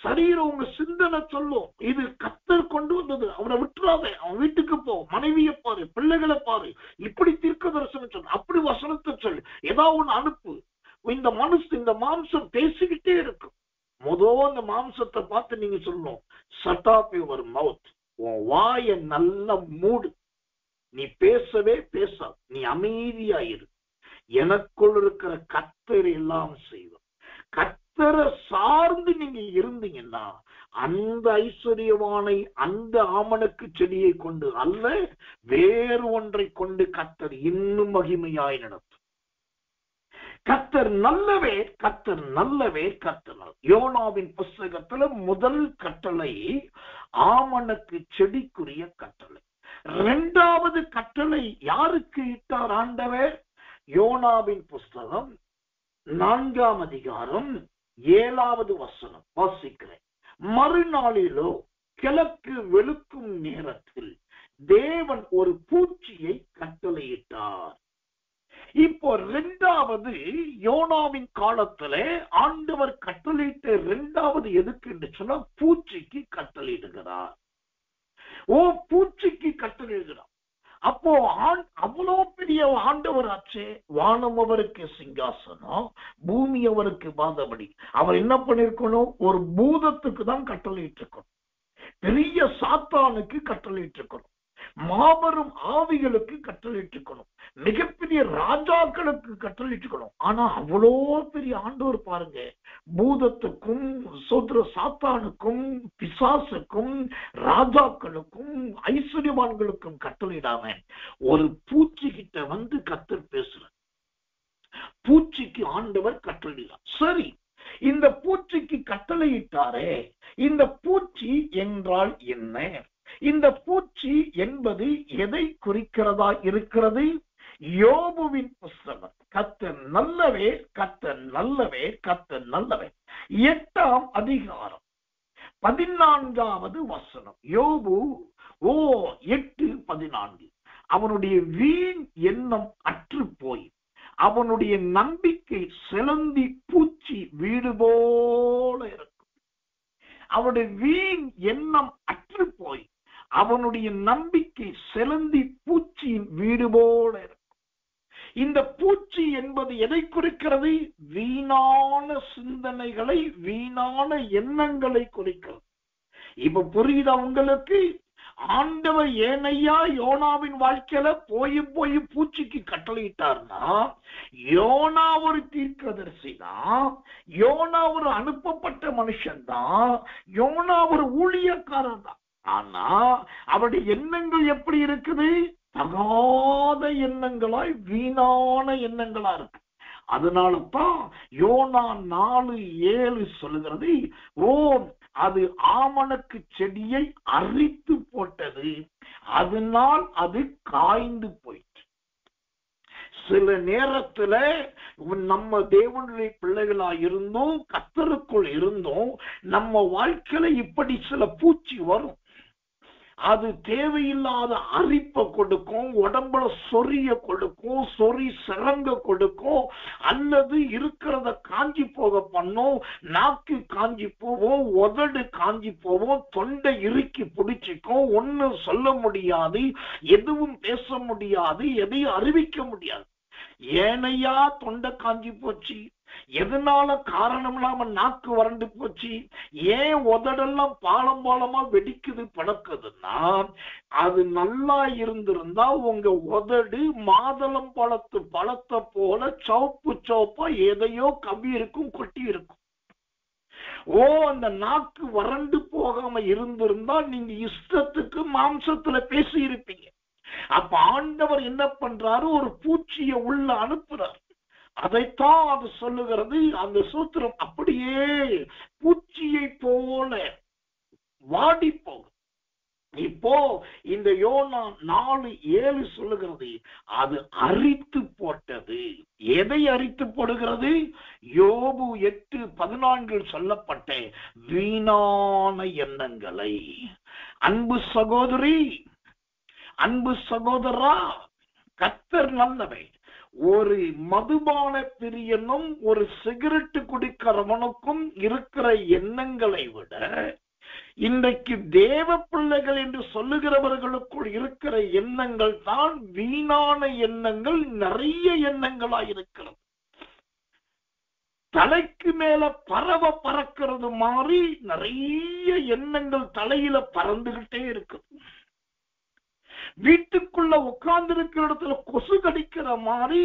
சரீரம் உங்க சிந்தனை சொல்லும், இது கர்த்தர் கொண்டு வந்தது, அவனை விட்டுறாத, அவன் வீட்டுக்கு போ, மனைவியை பாரு, பிள்ளைகளை பாரு, இப்படி தீர்க்க தரிசனம் சொல்லு, அப்படி வசனத்தை சொல்லு, ஏதாவது ஒண்ணு அனுப்பு. இந்த மாம்சம் பேசிக்கிட்டே இருக்கும். அந்த மாம்சத்தை பார்த்து நீங்க சொல்லணும், shut up your mouth, உன் வாயை நல்லா மூடு, நீ பேசவே பேசாது, நீ அமைதியாயிரு, எனக்குள் இருக்கிற கர்த்தர் எல்லாம் செய்வார். கர்த்தரை சார்ந்து நீங்க இருந்தீங்கன்னா அந்த ஐஸ்வர்யவானை அந்த ஆமணக்கு செடியை கொண்டு அல்ல, வேறு ஒன்றை கொண்டு கர்த்தர் இன்னும் மகிமையாய் நடத்தும். கர்த்தர் நல்லவே, கர்த்தர் நல்லவே, கர்த்தர். யோனாவின் புஸ்தகத்துல முதல் கட்டளை ஆமணக்கு செடிக்குரிய கட்டளை. இரண்டாவது கட்டளை யாருக்கு இட்டார் ஆண்டவர்? யோனாவின் புஸ்தகம் 4ஆம் அதிகாரம் 7வது வசனம் வாசிக்கிறேன். மறுநாளிலோ கிழக்கு வெளுக்கும் நேரத்தில் தேவன் ஒரு பூச்சியை கட்டளையிட்டார். இப்போ இரண்டாவது யோனாவின் காலத்துல ஆண்டவர் கட்டளையிட்ட இரண்டாவது எதுக்கு என்று சொன்னா பூச்சிக்கு கட்டளையிடுகிறார். பூச்சிக்கு கட்டளையிடுகிறார். அப்போ அவ்வளவு பெரிய ஆண்டவர் ஆச்சு. வானம் அவருக்கு சிங்காசனம், பூமி அவருக்கு பாதபடி. அவர் என்ன பண்ணிருக்கணும்? ஒரு பூதத்துக்கு தான் கட்டளையிட்டு இருக்கணும், பெரிய சாத்தானுக்கு கட்டளையிட்டு இருக்கணும். மாபெரும் ஆவிகளுக்கு கட்டளையிட்டுக்கணும், மிகப்பெரிய ராஜாக்களுக்கு கட்டளையிட்டுக்கணும். ஆனா அவ்வளோ பெரிய ஆண்டவர் பாருங்க, பூதத்துக்கும் சோதர சாத்தானுக்கும் பிசாசுக்கும் ராஜாக்களுக்கும் ஐஸ்வர்யவான்களுக்கும் கட்டளையிடாம ஒரு பூச்சி கிட்ட வந்து கர்த்தர் பேசுற. பூச்சிக்கு ஆண்டவர் கட்டளையிடார். சரி, இந்த பூச்சிக்கு கட்டளையிட்டாரே, இந்த பூச்சி என்றால் என்ன? இந்த பூச்சி என்பது எதை குறிக்கிறதா இருக்கிறது? யோபுவின் புஸ்தகம், கர்த்தர் நல்லவே, கர்த்தர் நல்லவே, கர்த்தர் நல்லவே, 8ஆம் அதிகாரம் 14வது வசனம். யோபு 8:14. அவனுடைய வீண் எண்ணம் அற்று போய் அவனுடைய நம்பிக்கை செலந்தி பூச்சி வீடு போல இருக்கும். அவனுடைய வீண் எண்ணம் அற்று போய் அவனுடைய நம்பிக்கை செலந்தி பூச்சியின் வீடு போல இருக்கும். இந்த பூச்சி என்பது எதை குறிக்கிறது? வீணான சிந்தனைகளை, வீணான எண்ணங்களை குறிக்கிறது. இப்ப புரியுதா உங்களுக்கு? ஆண்டவர் ஏனையா யோனாவின் வாழ்க்கையில போய் பூச்சிக்கு கட்டளையிட்டார்னா, யோனா ஒரு தீர்க்கதரிசி தான், யோனா ஒரு அனுப்பப்பட்ட மனுஷன் தான், யோனா ஒரு ஊழியக்காரன் தான். ஆனா அவருடைய எண்ணங்கள் எப்படி இருக்குது? தகாத எண்ணங்களாய், வீணான எண்ணங்களா இருக்கு. அதனாலதான் யோனா 4:7 சொல்லுகிறது, அது ஆமணக்கு செடியை அரித்து போட்டது, அதனால் அது காய்ந்து போயிற்று. சில நேரத்துல நம்ம தேவனுடைய பிள்ளைகளா இருந்தோம், கர்த்தருக்குள் இருந்தோம், நம்ம வாழ்க்கையில இப்படி சில பூச்சி வரும். அது தேவையில்லாத அரிப்பை கொடுக்கும், உடம்புல சொரிய கொடுக்கும், சொறி சிறங்க கொடுக்கும், அல்லது இருக்கிறத காஞ்சி போக பண்ணும், நாக்கு காஞ்சி போவோம், உதடு காஞ்சி போவோம், தொண்டை இறுக்கி பிடிச்சிக்கும், ஒன்னும் சொல்ல முடியாது, எதுவும் பேச முடியாது, எதையும் அறிவிக்க முடியாது. ஏனையா தொண்டை காஞ்சி போச்சு? எதனால காரணம் இல்லாம நாக்கு வறண்டு போச்சு? ஏன் உதடெல்லாம் பாலம் பாலமா வெடிக்குது பழக்குதுன்னா, அது நல்லா இருந்திருந்தா உங்க உதடு மாதளம் பழத்தை போல சோப்பு சோப்பா எதையோ கவ்வி இருக்கும், கொட்டி இருக்கும். அந்த நாக்கு வறண்டு போகாம இருந்திருந்தா நீங்க இஷ்டத்துக்கு மாம்சத்துல பேசி இருப்பீங்க. அப்ப ஆண்டவர் என்ன பண்றாரு? ஒரு பூச்சியை உள்ள அனுப்புறார். அதைத்தான் அது சொல்லுகிறது. அந்த சூத்திரம் அப்படியே பூச்சியை போல வாடி போகும். இப்போ இந்த யோனா 4:7 சொல்லுகிறது, அது அரித்து போட்டது. எதை அரித்து போடுகிறது? யோபு 8:14 சொல்லப்பட்ட வீணான எண்ணங்களை. அன்பு சகோதரி, அன்பு சகோதரா, கர்த்தர் நல்லவை. ஒரு மதுபான பிரியனும் ஒரு சிகரெட் குடிக்கிறவனுக்கும் இருக்கிற எண்ணங்களை விட இன்றைக்கு தேவ பிள்ளைகள் என்று சொல்லுகிறவர்களுக்குள் இருக்கிற எண்ணங்கள் தான் வீணான எண்ணங்கள், நிறைய எண்ணங்களா இருக்கிறது. தலைக்கு மேல பறக்கிறது மாதிரி நிறைய எண்ணங்கள் தலையில பறந்துகிட்டே இருக்குது. வீட்டுக்குள்ள உட்கார்ந்து இருக்கிற இடத்துல கொசு கடிக்கிற மாதிரி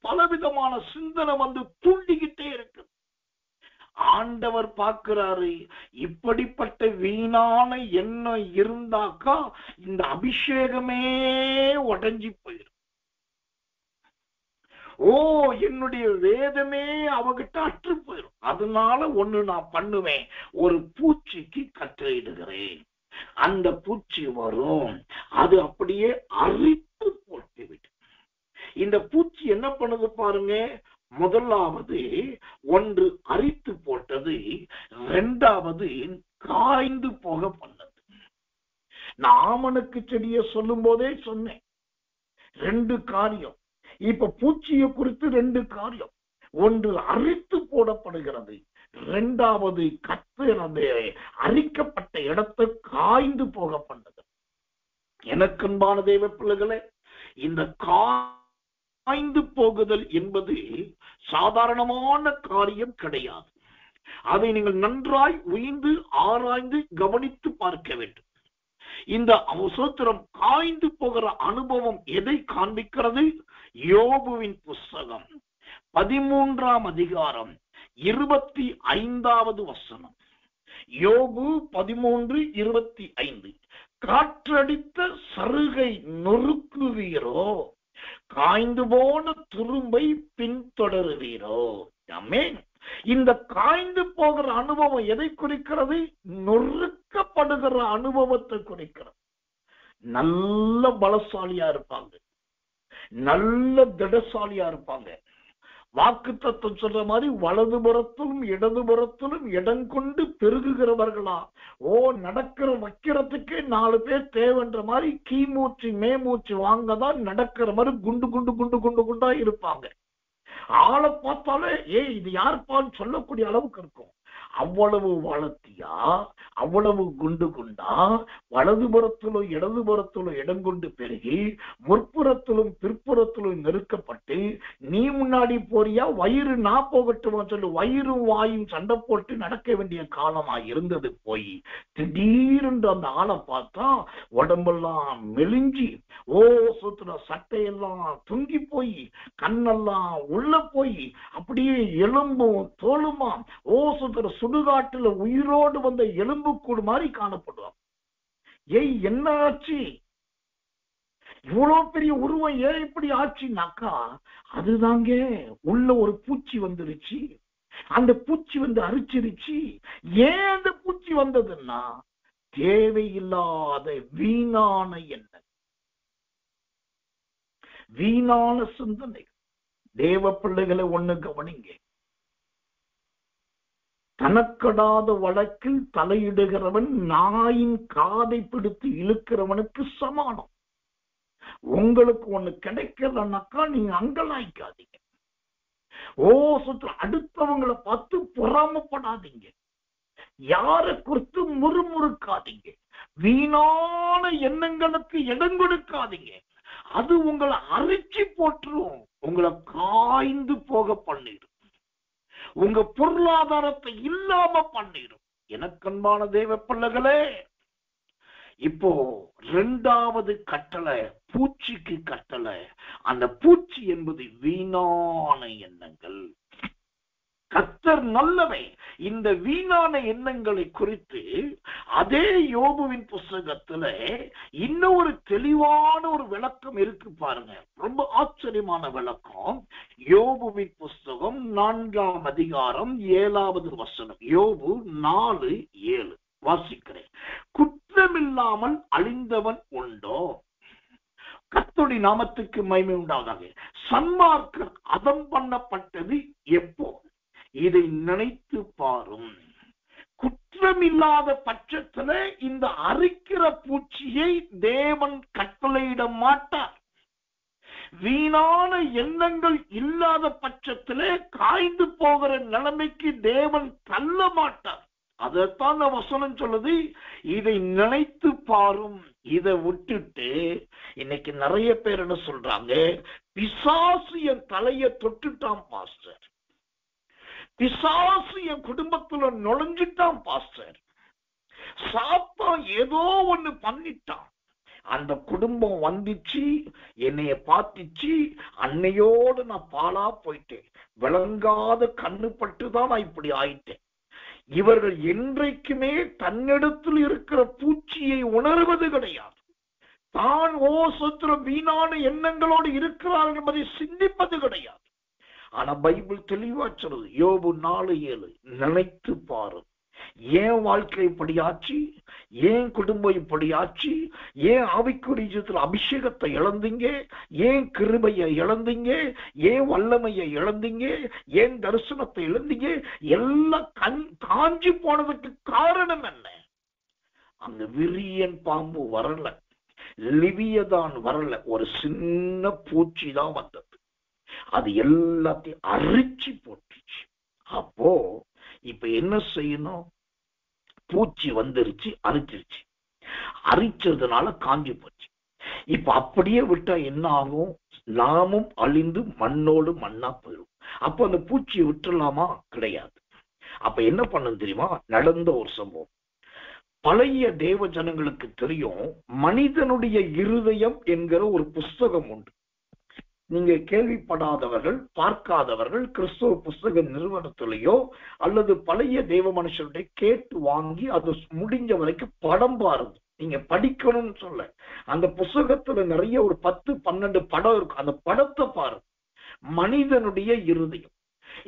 பலவிதமான சிந்தனை வந்து தூண்டிக்கிட்டே இருக்கு. ஆண்டவர் பார்க்கிறாரு, இப்படிப்பட்ட வீணான எண்ணம் இருந்தாக்கா இந்த அபிஷேகமே உடைஞ்சி போயிடும். என்னுடைய வேதமே அவகிட்ட அற்று போயிடும். அதனால ஒண்ணு நான் பண்ணுவேன், ஒரு பூச்சிக்கு கட்டளையிடுகிறேன். அந்த பூச்சி வரும், அது அப்படியே அரித்து போட்டு விட்டு. இந்த பூச்சி என்ன பண்ணுது பாருங்க. முதலாவது ஒன்று அரித்து போட்டது, இரண்டாவது காய்ந்து போக பண்ணது. ஆமணக்கு செடியை சொல்லும் போதே சொன்னேன் 2 காரியம். இப்ப பூச்சியை குறித்து 2 காரியம். ஒன்று அரித்து போடப்படுகிறது, இரண்டாவது கர்த்தர் அந்த அரிக்கப்பட்ட இடத்தை காய்ந்து போக பண்ணது. எனக்கன்பான தேவ பிள்ளைகளே, இந்த காய்ந்து போகுதல் என்பது சாதாரணமான காரியம் கிடையாது. அதை நீங்கள் நன்றாய் உய்ந்து ஆராய்ந்து கவனித்து பார்க்க வேண்டும். இந்த அவசரம் காய்ந்து போகிற அனுபவம் எதை காண்பிக்கிறது? யோபுவின் புஸ்தகம் 13ஆம் அதிகாரம் 25வது வசனம். யோபு 13:25. காற்றடித்த சருகை நொறுக்குவீரோ, காய்ந்து போன துரும்பை பின்தொடருவீரோ. ஆமென். இந்த காய்ந்து போகிற அனுபவம் எதை குறிக்கிறது? நொறுக்கப்படுகிற அனுபவத்தை குறிக்கிறது. நல்ல பலசாலியா இருப்பாங்க, நல்ல திடசாலியா இருப்பாங்க. வாக்குத்தத்தம் சொல்ற மாதிரி வலதுபுறத்திலும் இடதுபுறத்திலும் இடம் கொண்டு பெருகுகிறவர்களா. நடக்கிற வைக்கிறதுக்கே 4 பேர் தேவைன்ற மாதிரி கீமூச்சு மேமூச்சு வாங்கதான் நடக்கிற மாதிரி குண்டு குண்டு குண்டு குண்டு குண்டா இருப்பாங்க. ஆளை பார்த்தாலே இது யாருப்பான்னு சொல்லக்கூடிய அளவுக்கு இருக்கும். அவ்வளவு வளர்த்தியா, அவ்வளவு குண்டு குண்டா, வலதுபுறத்திலும் இடதுபுறத்திலும் இடம் கொண்டு பெருகி முற்புறத்திலும் பிற்புறத்திலும் நெருக்கப்பட்டு, நீ முன்னாடி போறியா வயிறு நான் போகட்டுமா சொல்லி வயிறும் வாயும் சண்டை போட்டு நடக்க வேண்டிய காலமா இருந்தது போய் திடீரென்று அந்த ஆளை பார்த்தா உடம்பெல்லாம் மெலிஞ்சி சுத்துற சட்டையெல்லாம் துங்கி போய் கண்ணெல்லாம் உள்ள போய் அப்படியே எலும்பும் தோலுமா சுத்துற சுடுகாட்டுல உயிரோடு வந்த எலும்புக்கூடு மாதிரி காணப்படுவான். என்ன ஆச்சு? இவ்வளவு பெரிய உருவம் ஏன் இப்படி ஆச்சுனாக்கா, அதுதாங்க உள்ள ஒரு பூச்சி வந்துருச்சு. அந்த பூச்சி வந்து அரிச்சிருச்சு. ஏன் அந்த பூச்சி வந்ததுன்னா, தேவையில்லாத வீணான எண்ணம், வீணான சிந்தனை. தேவ பிள்ளைகளை ஒண்ணு கவனிங்க. தனக்கடாத வழக்கில் தலையிடுகிறவன் நாயின் காதை பிடித்து இழுக்கிறவனுக்கு சமானம். உங்களுக்கு ஒண்ணு கிடைக்கிறதுனாக்கா நீங்க அங்கலாய்க்காதீங்க. அடுத்தவங்களை பார்த்து பொறாமப்படாதீங்க. யாரை குறித்து முறுமுறுக்காதீங்க. வீணான எண்ணங்களுக்கு இடம் கொடுக்காதீங்க. அது உங்களை அரிச்சு போட்டுரும், உங்களை காய்ந்து போக பண்ணிடும், உங்க பொருளாதாரத்தை இல்லாம பண்ணிடும். எனக்கன்பான தேவ பிள்ளைகளே, இப்போ 2வது கட்டளை பூச்சிக்கு கட்டளை. அந்த பூச்சி என்பது வீணான எண்ணங்கள். கர்த்தர் நல்லவை. இந்த வீணான எண்ணங்களை குறித்து அதே யோபுவின் புஸ்தகத்துல இன்னும் ஒரு தெளிவான ஒரு விளக்கம் இருக்கு பாருங்க. ரொம்ப ஆச்சரியமான விளக்கம். யோபுவின் புஸ்தகம் 4ஆம் அதிகாரம் 7வது வசனம். யோபு 4:7 வாசிக்கிறேன். குற்றமில்லாமல் அழிந்தவன் உண்டோ? கர்த்தருடைய நாமத்துக்கு மகிமை உண்டாவதாக. சன்மார்க்கர் அதம் பண்ணப்பட்டது எப்போ? இதை நினைத்து பாரும். குற்றமில்லாத பட்சத்துல இந்த அரிக்கிற பூச்சியை தேவன் கட்டளையிட மாட்டார். வீணான எண்ணங்கள் இல்லாத பட்சத்திலே காய்ந்து போகிற நிலைமைக்கு தேவன் தள்ள மாட்டார். அதைத்தான் அந்த வசனம் சொல்லுது, இதை நினைத்து பாரும். இதை விட்டுட்டு இன்னைக்கு நிறைய பேர் என்ன சொல்றாங்க, பிசாசு என் தலையை தொட்டுட்டான் பாஸ்டர், பிசாசு என் குடும்பத்துல நுழைஞ்சிட்டான் பாஸ்டர், சாத்தான் ஏதோ ஒண்ணு பண்ணிட்டான், அந்த குடும்பம் வந்துச்சு, என்னைய பார்த்துச்சு, அன்னையோடு நான் பாலா போயிட்டேன், விளங்காத கண்ணு பட்டுதான் நான் இப்படி ஆயிட்டேன். இவர்கள் என்றைக்குமே தன்னிடத்தில் இருக்கிற பூச்சியை உணர்வது கிடையாது. தான் சத்திரம் வீணான எண்ணங்களோடு இருக்கிறார்கள் என்பதை சிந்திப்பது கிடையாது. ஆனா பைபிள் தெளிவா சொல்லுது, யோபு 4:7, நினைத்து பாரு. ஏன் வாழ்க்கை இப்படி ஆச்சு, ஏன் குடும்பம் இப்படி ஆச்சு, ஏன் ஆவிக்குரிய அபிஷேகத்தை இழந்தீங்க, ஏன் கிருபையை இழந்தீங்க, ஏன் வல்லமையை இழந்தீங்க, ஏன் தரிசனத்தை இழந்தீங்க, எல்லாம் காஞ்சி போனதுக்கு காரணம் என்ன? அங்க விரியன் பாம்பு வரல, லிவியதான் வரல, ஒரு சின்ன பூச்சி தான் வந்தது. அது எல்லாத்தையும் அரிச்சு போட்டுச்சு. அப்போ இப்ப என்ன செய்யணும்? பூச்சி வந்துருச்சு, அரிச்சிருச்சு, அரிச்சதுனால காஞ்சி போச்சு. இப்ப அப்படியே விட்டா என்ன ஆகும்? நாமும் அழிந்து மண்ணோடு மண்ணா போயிடும். அப்ப அந்த பூச்சியை விட்டுலாமா? கிடையாது. அப்ப என்ன பண்ணணும் தெரியுமா? நடந்த ஒரு சம்பவம். பழைய தேவ ஜனங்களுக்கு தெரியும், மனிதனுடைய இருதயம் என்கிற ஒரு புஸ்தகம் உண்டு. நீங்க கேள்விப்படாதவர்கள், பார்க்காதவர்கள், கிறிஸ்துவ புஸ்தக நிறுவனத்திலேயோ அல்லது பழைய தேவ மனுஷனுடைய கேட்டு வாங்கி அது முடிஞ்ச வரைக்கும் படம் பாருங்க. நீங்க படிக்கணும்னு சொல்ல, அந்த புஸ்தகத்துல நிறைய ஒரு 10-12 படம் இருக்கும். அந்த படத்தை பாருங்க. மனிதனுடைய இருதயம்,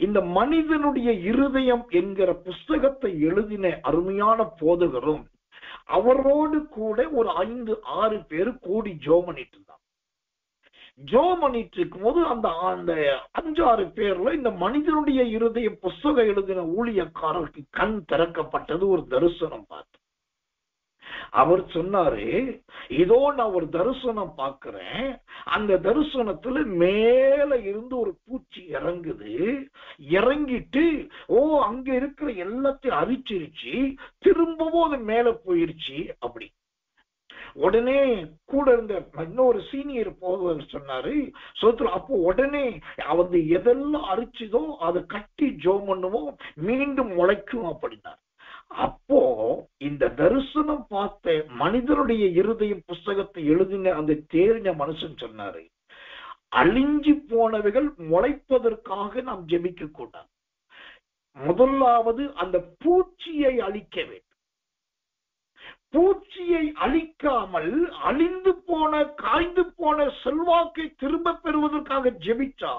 இந்த மனிதனுடைய இருதயம் என்கிற புஸ்தகத்தை எழுதின அருமையான போதகரும் அவரோடு கூட ஒரு 5-6 பேரு கூடி ஜெபம் பண்ணிட்டு இருந்தாங்க. ஜெபம் பண்ணிட்டு இருக்கும் போது அந்த 5-6 பேர்ல இந்த மனிதனுடைய இருதய புஸ்தகம் எழுதின ஊழியக்காரருக்கு கண் திறக்கப்பட்டது. ஒரு தரிசனம் பார்த்து அவர் சொன்னாரு, இதோ நான் ஒரு தரிசனம் பார்க்கிறேன், அந்த தரிசனத்துல மேல இருந்து ஒரு பூச்சி இறங்குது, இறங்கிட்டு அங்க இருக்கிற எல்லாத்தையும் அரிச்சிருச்சு, திரும்பவும் அது மேல போயிருச்சு. அப்படி உடனே கூட இருந்த இன்னொரு சீனியர் போக சொன்னாரு, அப்போ உடனே அவங்க எதெல்லாம் அரிச்சுதோ அதை கட்டி ஜெபம் பண்ணுவோம், மீண்டும் முளைக்கும் அப்படின்னாரு. அப்போ இந்த தரிசனம் பார்த்த மனிதனுடைய இருதயம் புஸ்தகத்தை எழுதின அந்த தேறின மனுஷன் சொன்னாரு, அழிஞ்சு போனவைகள் முளைப்பதற்காக நாம் ஜெபிக்க கூடாது. முதலாவது அந்த பூச்சியை அழிக்க வேண்டும். பூச்சியை அழிக்காமல் அழிந்து போன காய்ந்து போன செல்வாக்கை திரும்ப பெறுவதற்காக ஜெபிச்சா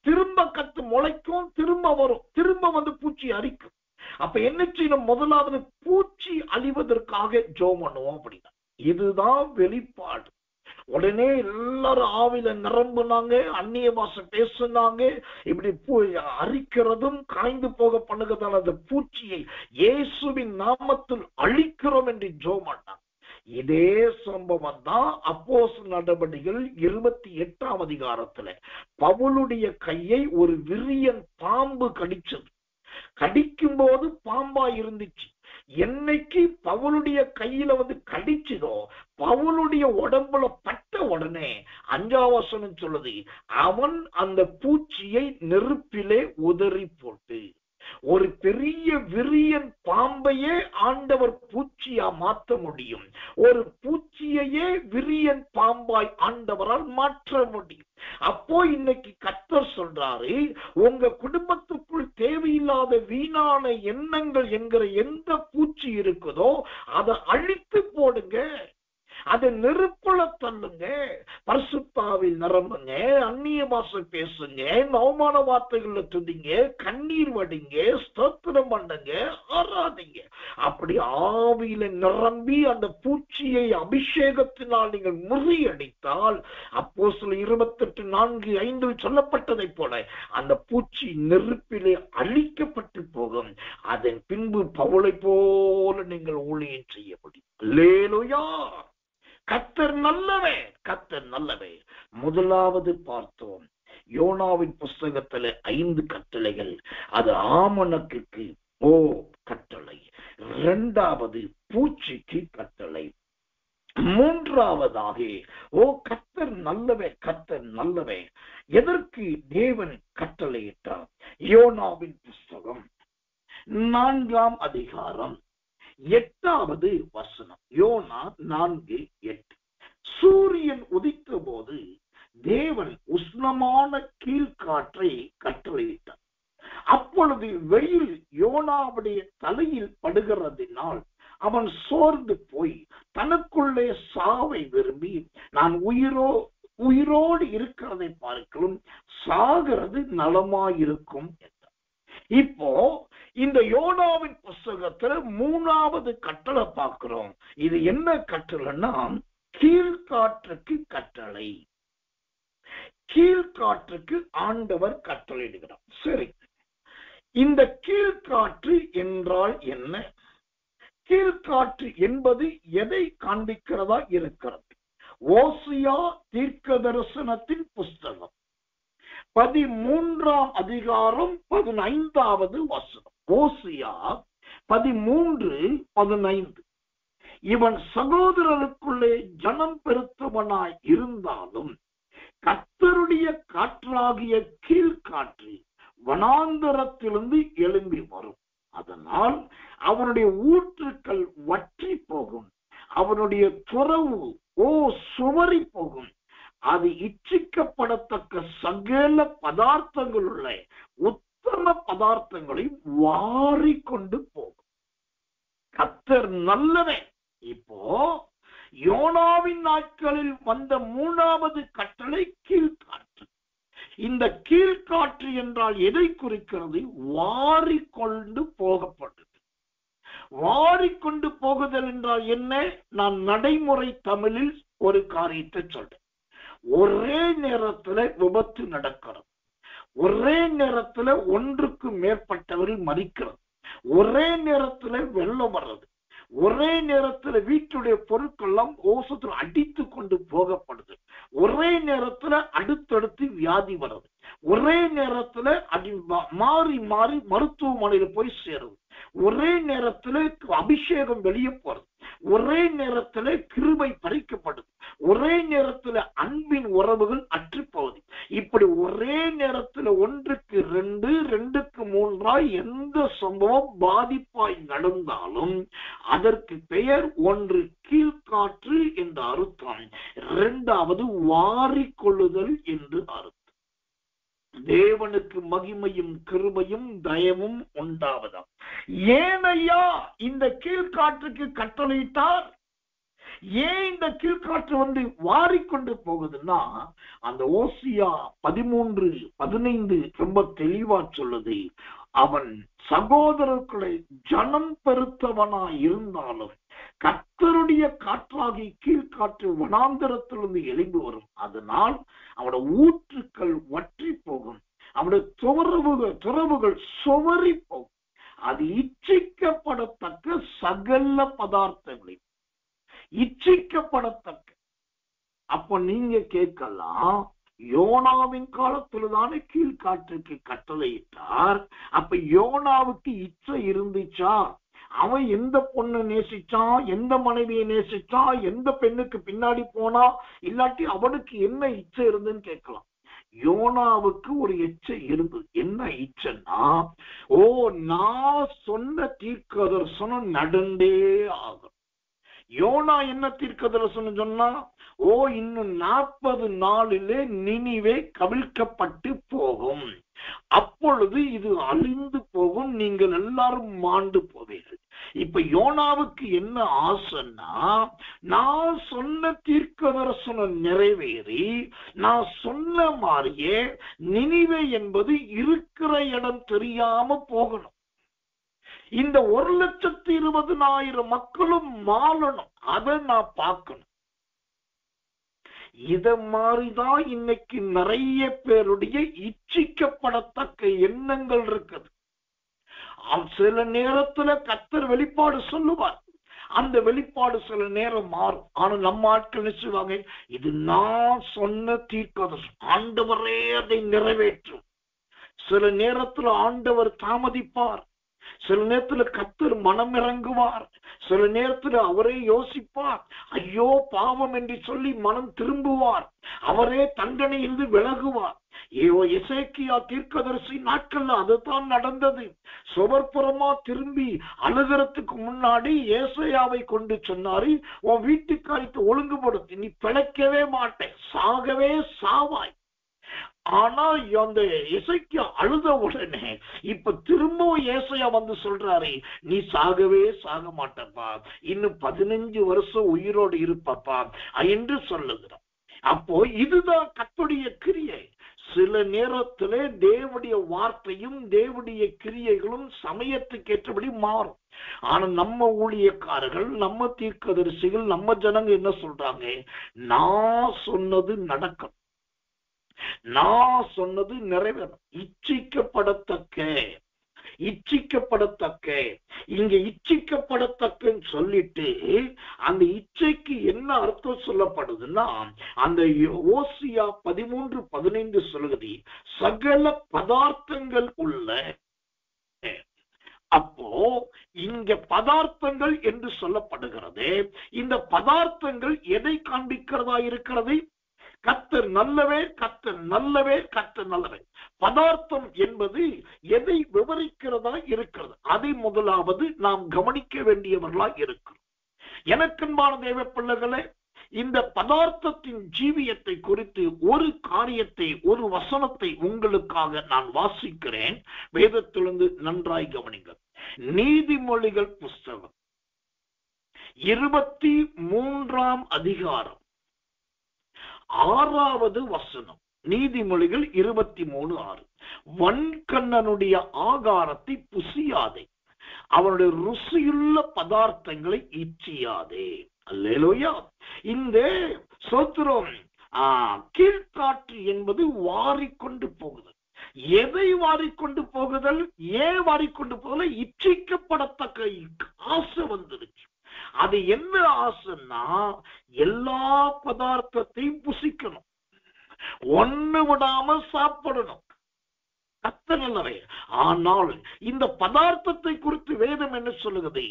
திரும்ப கத்து முளைக்கும், திரும்ப வரும், திரும்ப வந்து பூச்சி அரிக்கும். அப்ப என்ன செய்யணும்? முதலாவது பூச்சி அழிவதற்காக ஜெபம் பண்ணுவோம் அப்படின்னா. இதுதான் வெளிப்பாடு. உடனே எல்லாரும் ஆவில நிரம்புனாங்க, அந்நிய பாஷை பேசுனாங்க. இப்படி அரிக்கிறதும் காய்ந்து போக பண்ணுகிறதான அந்த பூச்சியை இயேசுவின் நாமத்தில் அழிக்கிறோம் என்று ஜெபம் பண்ணாங்க. இதே சம்பவம் தான் அப்போஸ்தலர் நடபடிகள் 28ஆம் அதிகாரத்துல பவுலுடைய கையை ஒரு விரியன் பாம்பு கடிச்சது. கடிக்கும் போது பாம்பா இருந்துச்சு. என்னைக்கு பவுலுடைய கையில வந்து கடிச்சதோ, பவுலுடைய உடம்புல பட்ட உடனே 5ஆம் வசனம் சொல்லுது, அவன் அந்த பூச்சியை நெருப்பிலே உதறி போட்டு. ஒரு பெரிய விரியன் பாம்பையே ஆண்டவர் பூச்சியா மாற்ற முடியும். ஒரு பூச்சியையே விரியன் பாம்பாய் ஆண்டவரால் மாற்ற முடியும். அப்போ இன்னைக்கு கர்த்தர் சொல்றாரு, உங்க குடும்பத்துக்குள் தேவையில்லாத வீணான எண்ணங்கள் என்கிற எந்த பூச்சி இருக்குதோ அதை அழித்து போடுங்க, அதை நெருப்புல தள்ளுங்க, பரிசுத்தாவில் நிரம்புங்க, அந்நிய பாஷை பேசுங்க, அவமான வார்த்தைகள்ல துதிங்க, கண்ணீர் வடிங்க, ஸ்தோத்திரம் பண்ணுங்க, ஆராதிங்க. அப்படி ஆவியில நிரம்பி அந்த பூச்சியை அபிஷேகத்தினால் நீங்கள் முறியடித்தால், அப்போஸ்தலர் 28:4-5 சொல்லப்பட்டதை போல அந்த பூச்சி நெருப்பிலே அழிக்கப்பட்டு போகும். அதன் பின்பு பவுலை போல நீங்கள் ஊழியம் செய்ய முடியும். அல்லேலூயா! கர்த்தர் நல்லவே, கர்த்தர் நல்லவே. முதலாவது பார்த்தோம் யோனாவின் புஸ்தகத்துல 5 கட்டளைகள். அது ஆமணக்கு கட்டளை. 2வது பூச்சிக்கு கட்டளை. 3வதாக கர்த்தர் நல்லவே, கர்த்தர் நல்லவே. எதற்கு தேவன் கட்டளையிட்டார்? யோனாவின் புஸ்தகம் 4ஆம் அதிகாரம் 8வது வசனம். யோனா 4:8. சூரியன் உதித்த போது தேவன் உஷ்ணமான கீழ்காற்றை கட்டளையிட்டார். அப்பொழுது வெயில் யோனாவுடைய தலையில் படுகிறதினால் அவன் சோர்ந்து போய் தனக்குள்ளே சாவை விரும்பி, நான் உயிரோடு இருக்கிறதை பார்க்கலும் சாகிறது நலமாயிருக்கும் என்றார். இப்போ இந்த யோனாவின் புஸ்தகத்துல 3வது கட்டளை பார்க்கிறோம். இது என்ன கட்டளைன்னா, கீழ்காற்றுக்கு கட்டளை. கீழ்காற்றுக்கு ஆண்டவர் கட்டளையிடுகிறார். சரி, இந்த கீழ்காற்று என்றால் என்ன? கீழ்காற்று என்பது எதை காண்பிக்கிறதா இருக்கிறது? ஓசியா தீர்க்க தரிசனத்தின் புஸ்தகம் 13ஆம் அதிகாரம் 15வது வசனம். ஓசியா 13:15. இவன் சகோதரருக்குள்ளே ஜனம் பெருத்தவனாய் இருந்தாலும் கர்த்தருடைய காற்றாகிய கீழ்காற்று வனாந்தரத்திலிருந்து எழும்பி வரும். அதனால் அவனுடைய ஊற்றுக்கள் வற்றி அவனுடைய துறவு சுவரி போகும். அது இச்சிக்கப்படத்தக்க சகல பதார்த்தங்களுள்ள உத்தம பதார்த்தங்களை வாரிக்கொண்டு போகும். கர்த்தர் நல்லவன். இப்போ யோனாவின் நாட்களில் வந்த 3வது கட்டளை கீழ்காற்று. இந்த கீழ்காற்று என்றால் எதை குறிக்கிறது? வாரிக்கொண்டு போகப்பட்டது. வாரிக்கொண்டு போகுதல் என்றால் என்ன? நான் நடைமுறை தமிழில் ஒரு காரியத்தை சொல்றேன். ஒரே நேரத்தில் விபத்து நடக்கிறது, ஒரே நேரத்தில் ஒன்றுக்கு மேற்பட்டவர்கள் மறிக்கிறது, ஒரே நேரத்தில் வெள்ளம் வர்றது, ஒரே நேரத்தில் வீட்டுடைய பொருட்கள்லாம் ஓசத்தில் அடித்து கொண்டு போகப்படுது, ஒரே நேரத்துல அடுத்தடுத்து வியாதி வருது, ஒரே நேரத்துல அது மாறி மாறி மருத்துவமனையில போய் சேருது, ஒரே நேரத்துல அபிஷேகம் வெளியே போறது, ஒரே நேரத்துல கிருபை பறிக்கப்படுது, ஒரே நேரத்துல அன்பின் உறவுகள் அற்று போகுது. இப்படி ஒரே நேரத்துல 1க்கு 2, 2க்கு 3 எந்த சம்பவம் பாதிப்பாய் நடந்தாலும் அதற்கு பெயர் ஒன்று கீழ்காற்று என்று அர்த்தம், 2வது வாரிக்கொள்ளுதல் என்று அர்த்தம். தேவனுக்கு மகிமையும் கிருபையும் தயவும் உண்டாவதாம். ஏனையா இந்த கீழ்காற்றுக்கு கட்டளையிட்டார்? ஏன் இந்த கீழ்காற்று வந்து வாரிக்கொண்டு போகுதுன்னா, அந்த ஓசியா 13:15 ரொம்ப தெளிவா சொல்லுது. அவன் சகோதரர்களை ஜனம் பெருத்தவனாய் இருந்தாலும் கர்த்தருடைய காற்றாகி கீழ்காற்று வனாந்தரத்திலிருந்து எழும்பி வரும். அதனால் அவனோட ஊற்றுக்கள் வற்றி போகும், அவனுடைய துறவுகள் சுவரி போகும். அது இச்சிக்கப்படத்தக்க சகல பதார்த்தங்களை இச்சிக்கப்படத்தக்க. அப்ப நீங்க கேட்கலாம், யோனாவின் காலத்துல தானே கீழ்காற்றுக்கு கட்டளையிட்டார். அப்ப யோனாவுக்கு இச்சை இருந்துச்சா? அவன் எந்த பொண்ணு நேசிச்சான், எந்த மனைவியை நேசிச்சான், எந்த பெண்ணுக்கு பின்னாடி போனா, இல்லாட்டி அவனுக்கு என்ன இச்சை இருந்துன்னு கேட்கலாம். யோனாவுக்கு ஒரு இச்சை இருந்தது. என்ன இச்சைன்னா, நான் சொன்ன தீர்க்கதரிசனம் நடந்தே ஆகும். யோனா என்ன தீர்க்கதரிசனம் சொன்னா, இன்னும் 40 நாளிலே நினிவே கவிழ்க்கப்பட்டு போகும், அப்பொழுது இது அழிந்து போகும், நீங்கள் எல்லாரும் மாண்டு போவீர்கள். இப்ப யோனாவுக்கு என்ன ஆசைன்னா, நான் சொன்ன தீர்க்கதரிசனம் நிறைவேறி நான் சொன்ன மாதிரியே நினிவே என்பது இருக்கிற இடம் தெரியாம போகணும், இந்த 1,20,000 மக்களும் மாறணும், அதை நான் பார்க்கணும். இத மாதிரிதான் இன்னைக்கு நிறைய பேருடைய இச்சிக்கப்படத்தக்க எண்ணங்கள் இருக்குது. சில நேரத்துல கர்த்தர் வெளிப்பாடு சொல்லுவார், அந்த வெளிப்பாடு சில நேரம் மாறும். ஆனா நம்ம ஆட்கள் நினைச்சுவாங்க, இது நான் சொன்ன தீர்க்கதரிசனம், ஆண்டவரே அதை நிறைவேற்றும். சில நேரத்துல ஆண்டவர் தாமதிப்பார், சில நேரத்துல கர்த்தர் மனம் இறங்குவார், சில நேரத்துல அவரே யோசிப்பார், ஐயோ பாவம் என்று சொல்லி மனம் திரும்புவார், அவரே தண்டனையிலிருந்து விலகுவார். எசேக்கியா தீர்க்கதரிசி நாட்கள்ல அதுதான் நடந்தது. சுவர்புறமா திரும்பி அழுகிறதுக்கு முன்னாடி ஏசாயாவை கொண்டு சொன்னாரு, உன் வீட்டுக்காரிக்கு ஒழுங்குபடுத்தி, நீ பிழைக்கவே மாட்டே, சாகவே சாவாய். ஆனா அந்த எசேக்கியா அழுத உடனே இப்ப திரும்பவும் ஏசாயா வந்து சொல்றாரு, நீ சாகவே சாக மாட்டப்பா, இன்னும் 15 வருஷம் உயிரோடு இருப்பப்பா என்று சொல்லுகிறான். அப்போ இதுதான் கர்த்தருடைய கிரியை. சில நேரத்திலே தேவனுடைய வார்த்தையும் தேவனுடைய கிரியைகளும் சமயத்துக்கு ஏற்றபடி மாறும். ஆனா நம்ம ஊழியக்காரர்கள், நம்ம தீர்க்கதரிசிகள், நம்ம ஜனங்க என்ன சொல்றாங்க, நான் சொன்னது நடக்கும், நான் சொன்னது நிறைவேறும். இச்சிக்கப்படத்தக்க இங்க இச்சிக்கப்படத்தக்கன்னு சொல்லிட்டு அந்த இச்சைக்கு என்ன அர்த்தம் சொல்லப்படுதுன்னா, அந்த ஓசியா 13:15 சொல்லுது, சகல பதார்த்தங்கள் உள்ள. அப்போ இங்க பதார்த்தங்கள் என்று சொல்லப்படுகிறது. இந்த பதார்த்தங்கள் எதை காண்பிக்கிறதா இருக்கிறது? கர்த்தர் நல்லவே, கர்த்தர் நல்லவே, கர்த்தர் நல்லவே. பதார்த்தம் என்பது எதை விவரிக்கிறதா இருக்கிறது? அதை முதலாவது நாம் கவனிக்க வேண்டியவர்களா இருக்கிறோம். எனக்கன்பான தேவ பிள்ளைகளே, இந்த பதார்த்தத்தின் ஜீவியத்தை குறித்து ஒரு காரியத்தை, ஒரு வசனத்தை உங்களுக்காக நான் வாசிக்கிறேன். வேதத்திலிருந்து நன்றாய் கவனிங்கள். நீதிமொழிகள் புஸ்தகம் 23ஆம் அதிகாரம் 6வது வசனம். நீதிமொழிகள் 23:6. வன்கண்ணனுடைய ஆகாரத்தை புசியாதே, அவனுடைய ருசியுள்ள பதார்த்தங்களை இச்சியாதே. அல்லேலூயா. இந்த சோத்திரம் கீழ்காற்று என்பது வாரிக்கொண்டு போகுதல். எதை வாரிக்கொண்டு போகுதல்? ஏன் வாரிக்கொண்டு போகுதல்? இச்சிக்கப்படத்தக்க ஆசை வந்துருச்சு. அது என்ன ஆசைன்னா, எல்லா பதார்த்தத்தையும் புசிக்கணும், ஒண்ணு விடாம சாப்பிடணும். நல்லவே. ஆனால் இந்த பதார்த்தத்தை குறித்து வேதம் என்ன சொல்லுகிறது?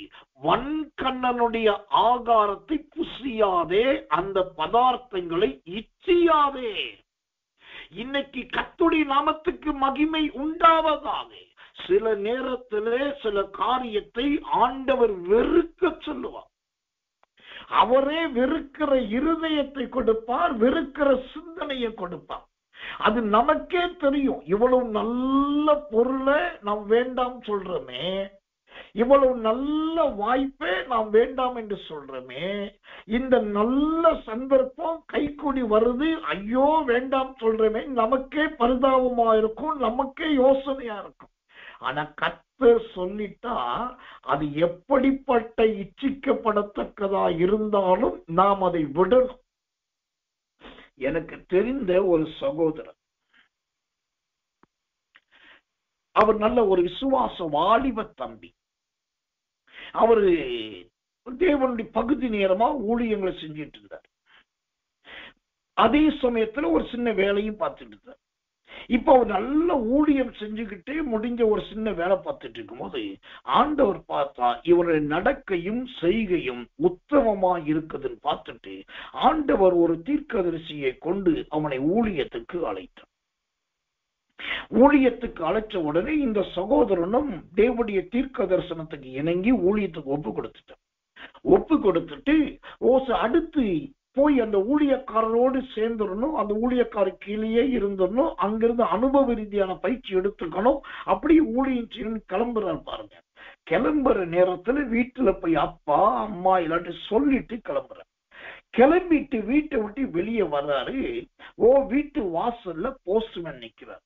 வன்கண்ணனுடைய ஆகாரத்தை புசியாதே, அந்த பதார்த்தங்களை இச்சியாதே. இன்னைக்கு கர்த்தருடைய நாமத்துக்கு மகிமை உண்டாவதாக. சில நேரத்திலே சில காரியத்தை ஆண்டவர் வெறுக்க சொல்லுவார். அவரே வெறுக்கிற இருதயத்தை கொடுப்பார், வெறுக்கிற சிந்தனையை கொடுப்பார். அது நமக்கே தெரியும். இவ்வளவு நல்ல பொருளை நாம் வேண்டாம் சொல்றோமே, இவ்வளவு நல்ல வாய்ப்பை நாம் வேண்டாம் என்று சொல்றோமே, இந்த நல்ல சந்தர்ப்பம் கைக்கூடி வருது, ஐயோ வேண்டாம் சொல்றோமே, நமக்கே பரிதாபமா இருக்கும், நமக்கே யோசனையா இருக்கும். ஆனா கர்த்தர் சொல்லிட்டா அது எப்படிப்பட்ட இச்சிக்கப்படத்தக்கதா இருந்தாலும் நாம் அதை விடணும். எனக்கு தெரிந்த ஒரு சகோதரர், அவர் நல்ல ஒரு விசுவாச வாலிப தம்பி. அவரு தேவனுடைய பகுதி நேரமா ஊழியங்களை செஞ்சிட்டு இருந்தார். அதே சமயத்துல ஒரு சின்ன வேலையும் பார்த்துட்டு இருந்தார். இப்ப அவர் நல்ல ஊழியம் செஞ்சுக்கிட்டே முடிஞ்ச ஒரு சின்ன வேலை பார்த்துட்டு இருக்கும் போது ஆண்டவர் பார்த்தா இவருடைய நடக்கையும் செய்கையும் உத்தமமா இருக்குதுன்னு பார்த்துட்டு ஆண்டவர் ஒரு தீர்க்கதரிசியை கொண்டு அவனை ஊழியத்துக்கு அழைத்தார். ஊழியத்துக்கு அழைச்ச உடனே இந்த சகோதரனும் தேவனுடைய தீர்க்க தரிசனத்துக்கு இணங்கி ஊழியத்துக்கு ஒப்பு கொடுத்துட்டு அடுத்து போய் அந்த ஊழியக்காரரோடு சேர்ந்துடணும், அந்த ஊழியக்கார கீழே இருந்துடணும், அங்கிருந்து அனுபவ ரீதியான பயிற்சி எடுத்துக்கணும். அப்படி ஊழியம் செய்யணும். கிளம்புறாரு பாருங்க. கிளம்புற நேரத்துல வீட்டுல போய் அப்பா அம்மா இல்லாட்டி சொல்லிட்டு கிளம்புறாரு. கிளம்பிட்டு வீட்டை விட்டு வெளியே வர்றாரு. வீட்டு வாசல்ல போஸ்ட்மேன் நிக்கிறார்.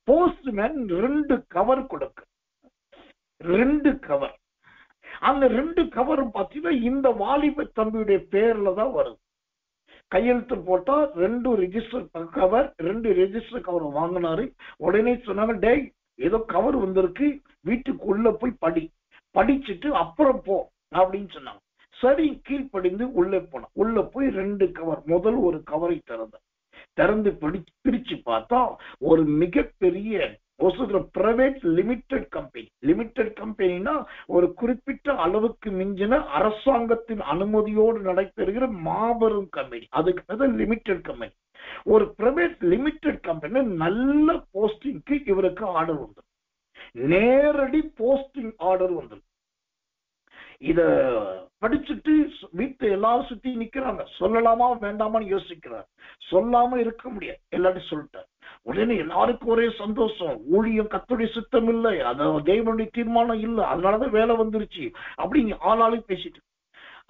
போஸ்ட்மேன் 2 கவர் கொடுக்க, 2 கவர். அந்த 2 கவரும் பார்த்தீங்கன்னா இந்த வாலிப தம்பியுடைய பேர்ல தான் வருது. கையெழுத்து போட்டா 2 ரெஜிஸ்டர் கவர், 2 ரெஜிஸ்டர் கவர் வாங்கினாரு. உடனே சொன்னாங்க, டேய் ஏதோ கவர் வந்திருக்கு, வீட்டுக்குள்ள போய் படிச்சுட்டு அப்புறம் போ அப்படின்னு சொன்னாங்க. சரி, கீழ்ப்படிந்து உள்ளே போன. உள்ள போய் 2 கவர், முதல் ஒரு கவரை திறந்து பிரிச்சு பார்த்தா ஒரு மிகப்பெரிய பிரைவேட் லிமிடெட் கம்பெனி. லிமிடெட் கம்பெனினா ஒரு குறிப்பிட்ட அளவுக்கு மிஞ்சின அரசாங்கத்தின் அனுமதியோடு நடைபெறுகிற மாபெரும் கம்பெனி. அதுக்கு லிமிடெட் கம்பெனி. ஒரு பிரைவேட் லிமிடெட் கம்பெனி நல்ல போஸ்டிங்க்கு இவருக்கு ஆர்டர் வந்துடும். நேரடி போஸ்டிங் ஆர்டர் வந்துடும். இத படிச்சுட்டு வீட்டு எல்லாரும் சுத்தி நிக்கிறாங்க. சொல்லலாமா வேண்டாமான்னு யோசிக்கிறார். சொல்லாம இருக்க முடியாது, எல்லாத்தையும் சொல்லிட்டார். உடனே எல்லாருக்கும் ஒரே சந்தோஷம். ஊழியம் கர்த்தருடைய சித்தம் இல்லை, அது தேவனுடைய தீர்மானம் இல்லை, அதனாலதான் வேலை வந்துருச்சு அப்படிங்க ஆளாலும் பேசிட்டு.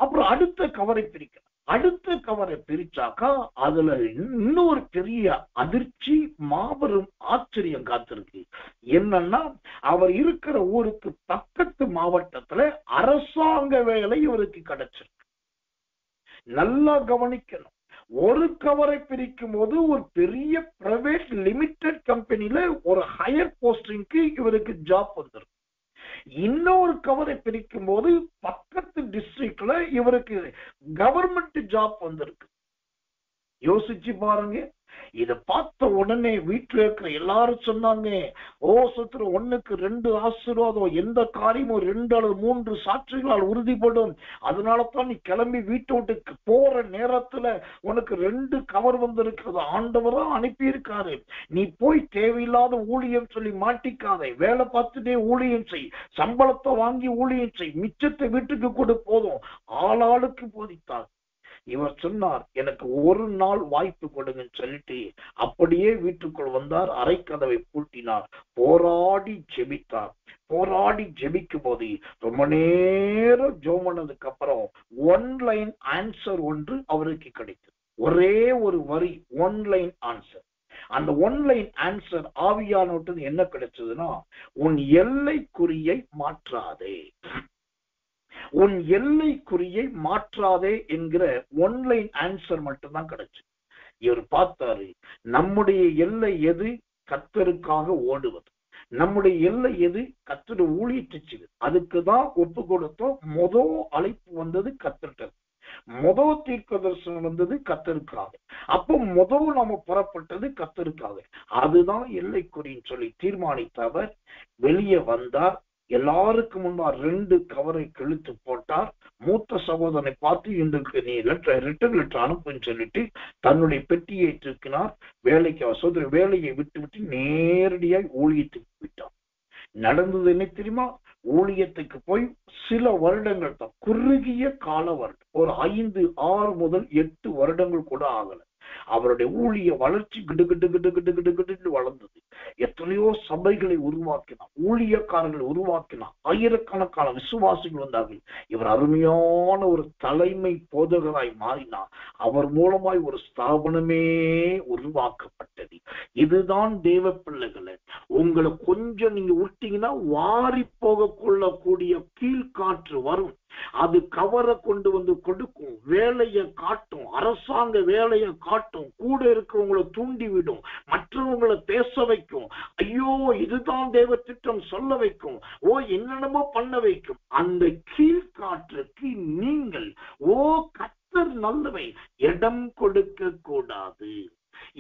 அப்புறம் அடுத்த கவரை பிரிக்க, அடுத்த கவரை பிரிச்சாக்கா அதுல இன்னொரு பெரிய அதிர்ச்சி, மாபெரும் ஆச்சரியம் காத்திருக்கு. என்னன்னா, அவர் இருக்கிற ஊருக்கு பக்கத்து மாவட்டத்துல அரசாங்க வேலை இவருக்கு கிடைச்சிருக்கு. நல்லா கவனிக்கணும். ஒரு கவரை பிரிக்கும் போது ஒரு பெரிய பிரைவேட் லிமிடெட் கம்பெனில ஒரு ஹையர் போஸ்டிங்க்கு இவருக்கு ஜாப் வந்துருக்கு. இன்னொரு கவரை பிரிக்கும் போது பக்கத்து டிஸ்ட்ரிக்ட்ல இவருக்கு கவர்மெண்ட் ஜாப் வந்திருக்கு. யோசிச்சு பாருங்க. இத பார்த்த உடனே வீட்டுல இருக்கிற எல்லாரும் சொன்னாங்க, ஓ சத்துரு 1க்கு 2 ஆசீர்வாதம், எந்த காரியமும் 2 அல்லது 3 சாட்சிகளால் உறுதிப்படும். அதனாலதான் நீ கிளம்பி வீட்டு விட்டுக்கு போற நேரத்துல உனக்கு 2 கவர் வந்திருக்கிறது, ஆண்டவரா அனுப்பி இருக்காரு. நீ போய் தேவையில்லாத ஊழியம் சொல்லி மாட்டிக்காதே, வேலை பார்த்துட்டே ஊழியம் செய், சம்பளத்தை வாங்கி ஊழியம் செய், மிச்சத்தை வீட்டுக்கு கூட போதும். ஆளாளுக்கு போதித்தார். இவர் சொன்னார், எனக்கு ஒரு நாள் வாய்ப்பு கொடுங்கன்னு சொல்லிட்டு அப்படியே வீட்டுக்குள் வந்தார். அரை கதவை பூட்டினார். போராடி ஜெபித்தார். போராடி ஜெபிக்கும் போது ரொம்ப நேரம் ஜெபம் அப்புறம் 1 லைன் ஆன்சர் ஒன்று அவருக்கு கிடைத்தது. ஒரே ஒரு வரி, 1 லைன் ஆன்சர். அந்த 1 லைன் ஆன்சர் ஆவியானோட்டு என்ன கிடைச்சதுன்னா, உன் எல்லைக்குறியை மாற்றாதே, உன் எல்லைக்குறியை மாற்றாதே என்கிற 1 லைன் ஆன்சர் மட்டும்தான் கிடைச்சு. இவர் பார்த்தாரு, நம்முடைய எல்லை எது? கர்த்தருக்காக ஓடுவது. நம்முடைய எல்லை எது? கர்த்தர் ஊழியத்தை செய்வது. அதுக்குதான் ஒப்பு கொடுத்தோம். முதல் அழைப்பு வந்தது கர்த்தர்கிட்ட, முதல் தீர்க்க தரிசனம் வந்தது கர்த்தருக்காக. அப்போ முதல் நாம புறப்பட்டது கர்த்தருக்காக. அதுதான் எல்லைக்குறின்னு சொல்லி தீர்மானித்தவர் வெளியே வந்தார். எல்லாருக்கு முன்பா 2 கவரை கிழித்து போட்டார். மூத்த சகோதரனை பார்த்து, இன்றைக்கு நீ ரிட்டர்ன் லெட்டர் அனுப்புன்னு சொல்லிட்டு தன்னுடைய பெட்டியை தூக்கினார். வேலைக்கு வேலையை விட்டு நேரடியாய் ஊழியத்துக்கு போயிட்டார். நடந்தது என்ன தெரியுமா? ஊழியத்துக்கு போய் சில வருடங்கள் தான், குறுகிய கால வருடம், ஒரு 5, 6 முதல் 8 வருடங்கள் கூட ஆகல. அவருடைய ஊழிய வளர்ச்சி கிடு கிடு கிடு கிடு கிடு கிடு வளர்ந்தது. எத்தனையோ சபைகளை ஊழியக்காரர்களை உருவாக்கினார். ஆயிரக்கணக்கான விசுவாசிகள் வந்தார்கள். இவர் அருமையான ஒரு தலைமை போதகராய் மாறினார். அவர் மூலமாய் ஒரு ஸ்தாபனமே உருவாக்கப்பட்டது. இதுதான் தேவ பிள்ளைகளை, உங்களை கொஞ்சம் நீங்க விட்டீங்கன்னா வாரி போக கொள்ளக்கூடிய கீழ்காற்று வரும். அது கவரை கொண்டு வந்து கொடுக்கும், வேலையை காட்டும், அரசாங்க வேலையை காட்டும், கூட இருக்கிறவங்களை தூண்டி விடும், மற்றவங்களை பேச வைக்கும். ஐயோ இதுதான் தேவ திட்டம் சொல்ல வைக்கும், ஓ என்னென்னமோ பண்ண வைக்கும். அந்த கீழ்காற்றுக்கு நீங்கள், ஓ கர்த்தர் நல்லவை, இடம் கொடுக்க கூடாது.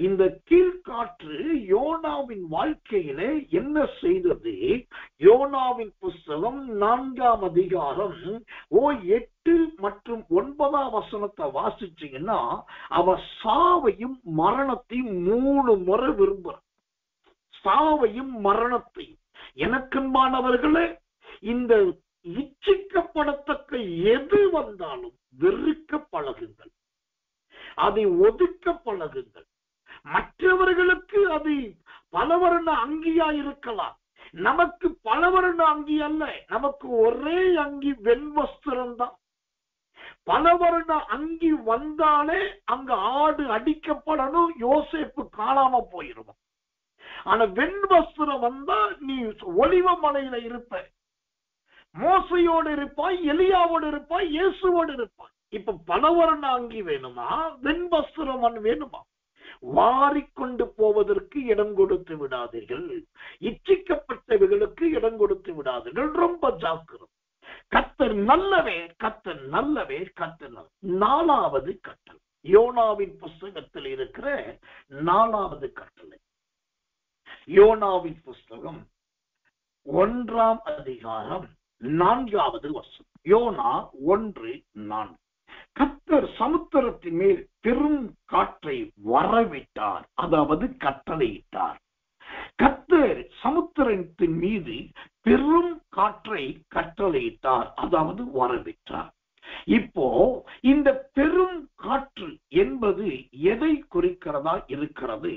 இந்த கீழ்காற்று யோனாவின் வாழ்க்கையிலே என்ன செய்தது? யோனாவின் புஸ்தகம் 4ஆம் அதிகாரம் 8 மற்றும் 9ஆம் வசனத்தை வாசிச்சீங்கன்னா, அவ சாவையும் மரணத்தையும் 3 முறை விரும்புறான். சாவையும் மரணத்தையும். எனக்கன்பானவர்களே, இந்த இச்சிக்கப்படத்தக்க எது வந்தாலும் வெறுக்க பழகுங்கள், அதை ஒதுக்க பழகுங்கள். மற்றவர்களுக்கு அது பலவர்ண அங்கியா இருக்கலாம், நமக்கு பலவர்ண அங்கி அல்ல, நமக்கு ஒரே அங்கி வெண்வஸ்திரம் தான். பலவர்ண அங்கி வந்தாலே அங்க ஆடு அடிக்கப்படணும், யோசேப்பு காணாம போயிருவோம். ஆனா வெண்வஸ்திரம் வந்தா நீ ஒலிவ மலையில இருப்ப, மோசையோடு இருப்பாய், எலியாவோடு இருப்பாய், இயேசுவோடு இருப்பாய். இப்ப பலவர்ண அங்கி வேணுமா, வெண்வஸ்திரம் வேணுமா? வாரிக்கொண்டு போவதற்கு இடம் கொடுத்து விடாதீர்கள். இச்சிக்கப்பட்டவர்களுக்கு இடம் கொடுத்து விடாதீர்கள். ரொம்ப ஜாக்கிரம். கர்த்தர் நல்லவே, கர்த்தர் நல்லவே, கர்த்தர் நல்ல. 4வது கட்டளை, யோனாவின் புஸ்தகத்தில் இருக்கிற 4வது கட்டளை. யோனாவின் புஸ்தகம் 1ஆம் அதிகாரம் 4வது வசனம். யோனா 1:4. கர்த்தர் சமுத்திரத்தின் மேல் பெரும் காற்றை வரவிட்டார், அதாவது கட்டளையிட்டார். கர்த்தர் சமுத்திரத்தின் மீது பெரும் காற்றை கட்டளையிட்டார், அதாவது வரவிட்டார். இப்போ இந்த பெரும் காற்று என்பது எதை குறிக்கிறதா இருக்கிறது?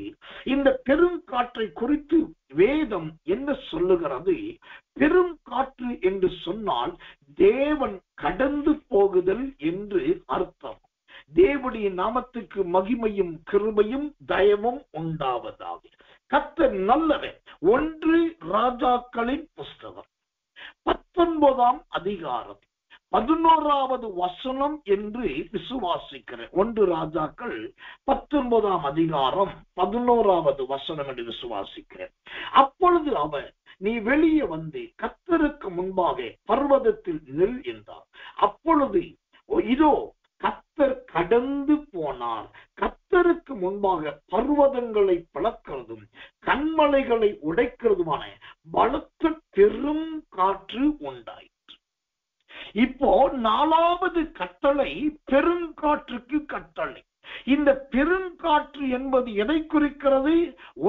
இந்த பெரும் காற்றை குறித்து வேதம் என்ன சொல்லுகிறது? பெரும் காற்று என்று சொன்னால் தேவன் கடந்து போகுதல் என்று அர்த்தம். தேவனுடைய நாமத்துக்கு மகிமையும் கிருபையும் தயவும் உண்டாவதாக. கர்த்தர் நல்லவர். 1 ராஜாக்களின் புஸ்தகம் 19ஆம் அதிகாரம் 11வது வசனம் என்று விசுவாசிக்கிறேன். 1 ராஜாக்கள் 19ஆம் அதிகாரம் 11வது வசனம் என்று விசுவாசிக்கிறேன். அப்பொழுது அவர், நீ வெளியே வந்து கர்த்தருக்கு முன்பாக பர்வதத்தில் நில் என்றார். அப்பொழுது இதோ கர்த்தர் கடந்து போனார், கர்த்தருக்கு முன்பாக பர்வதங்களை பிளக்கிறதும் கண்மலைகளை உடைக்கிறதுமான பலத்த பெரும் காற்று உண்டாயிற்று. இப்போ 4வது கட்டளை பெருங்காற்றுக்கு கட்டளை. இந்த பெருங்காற்று என்பது எதை குறிக்கிறது?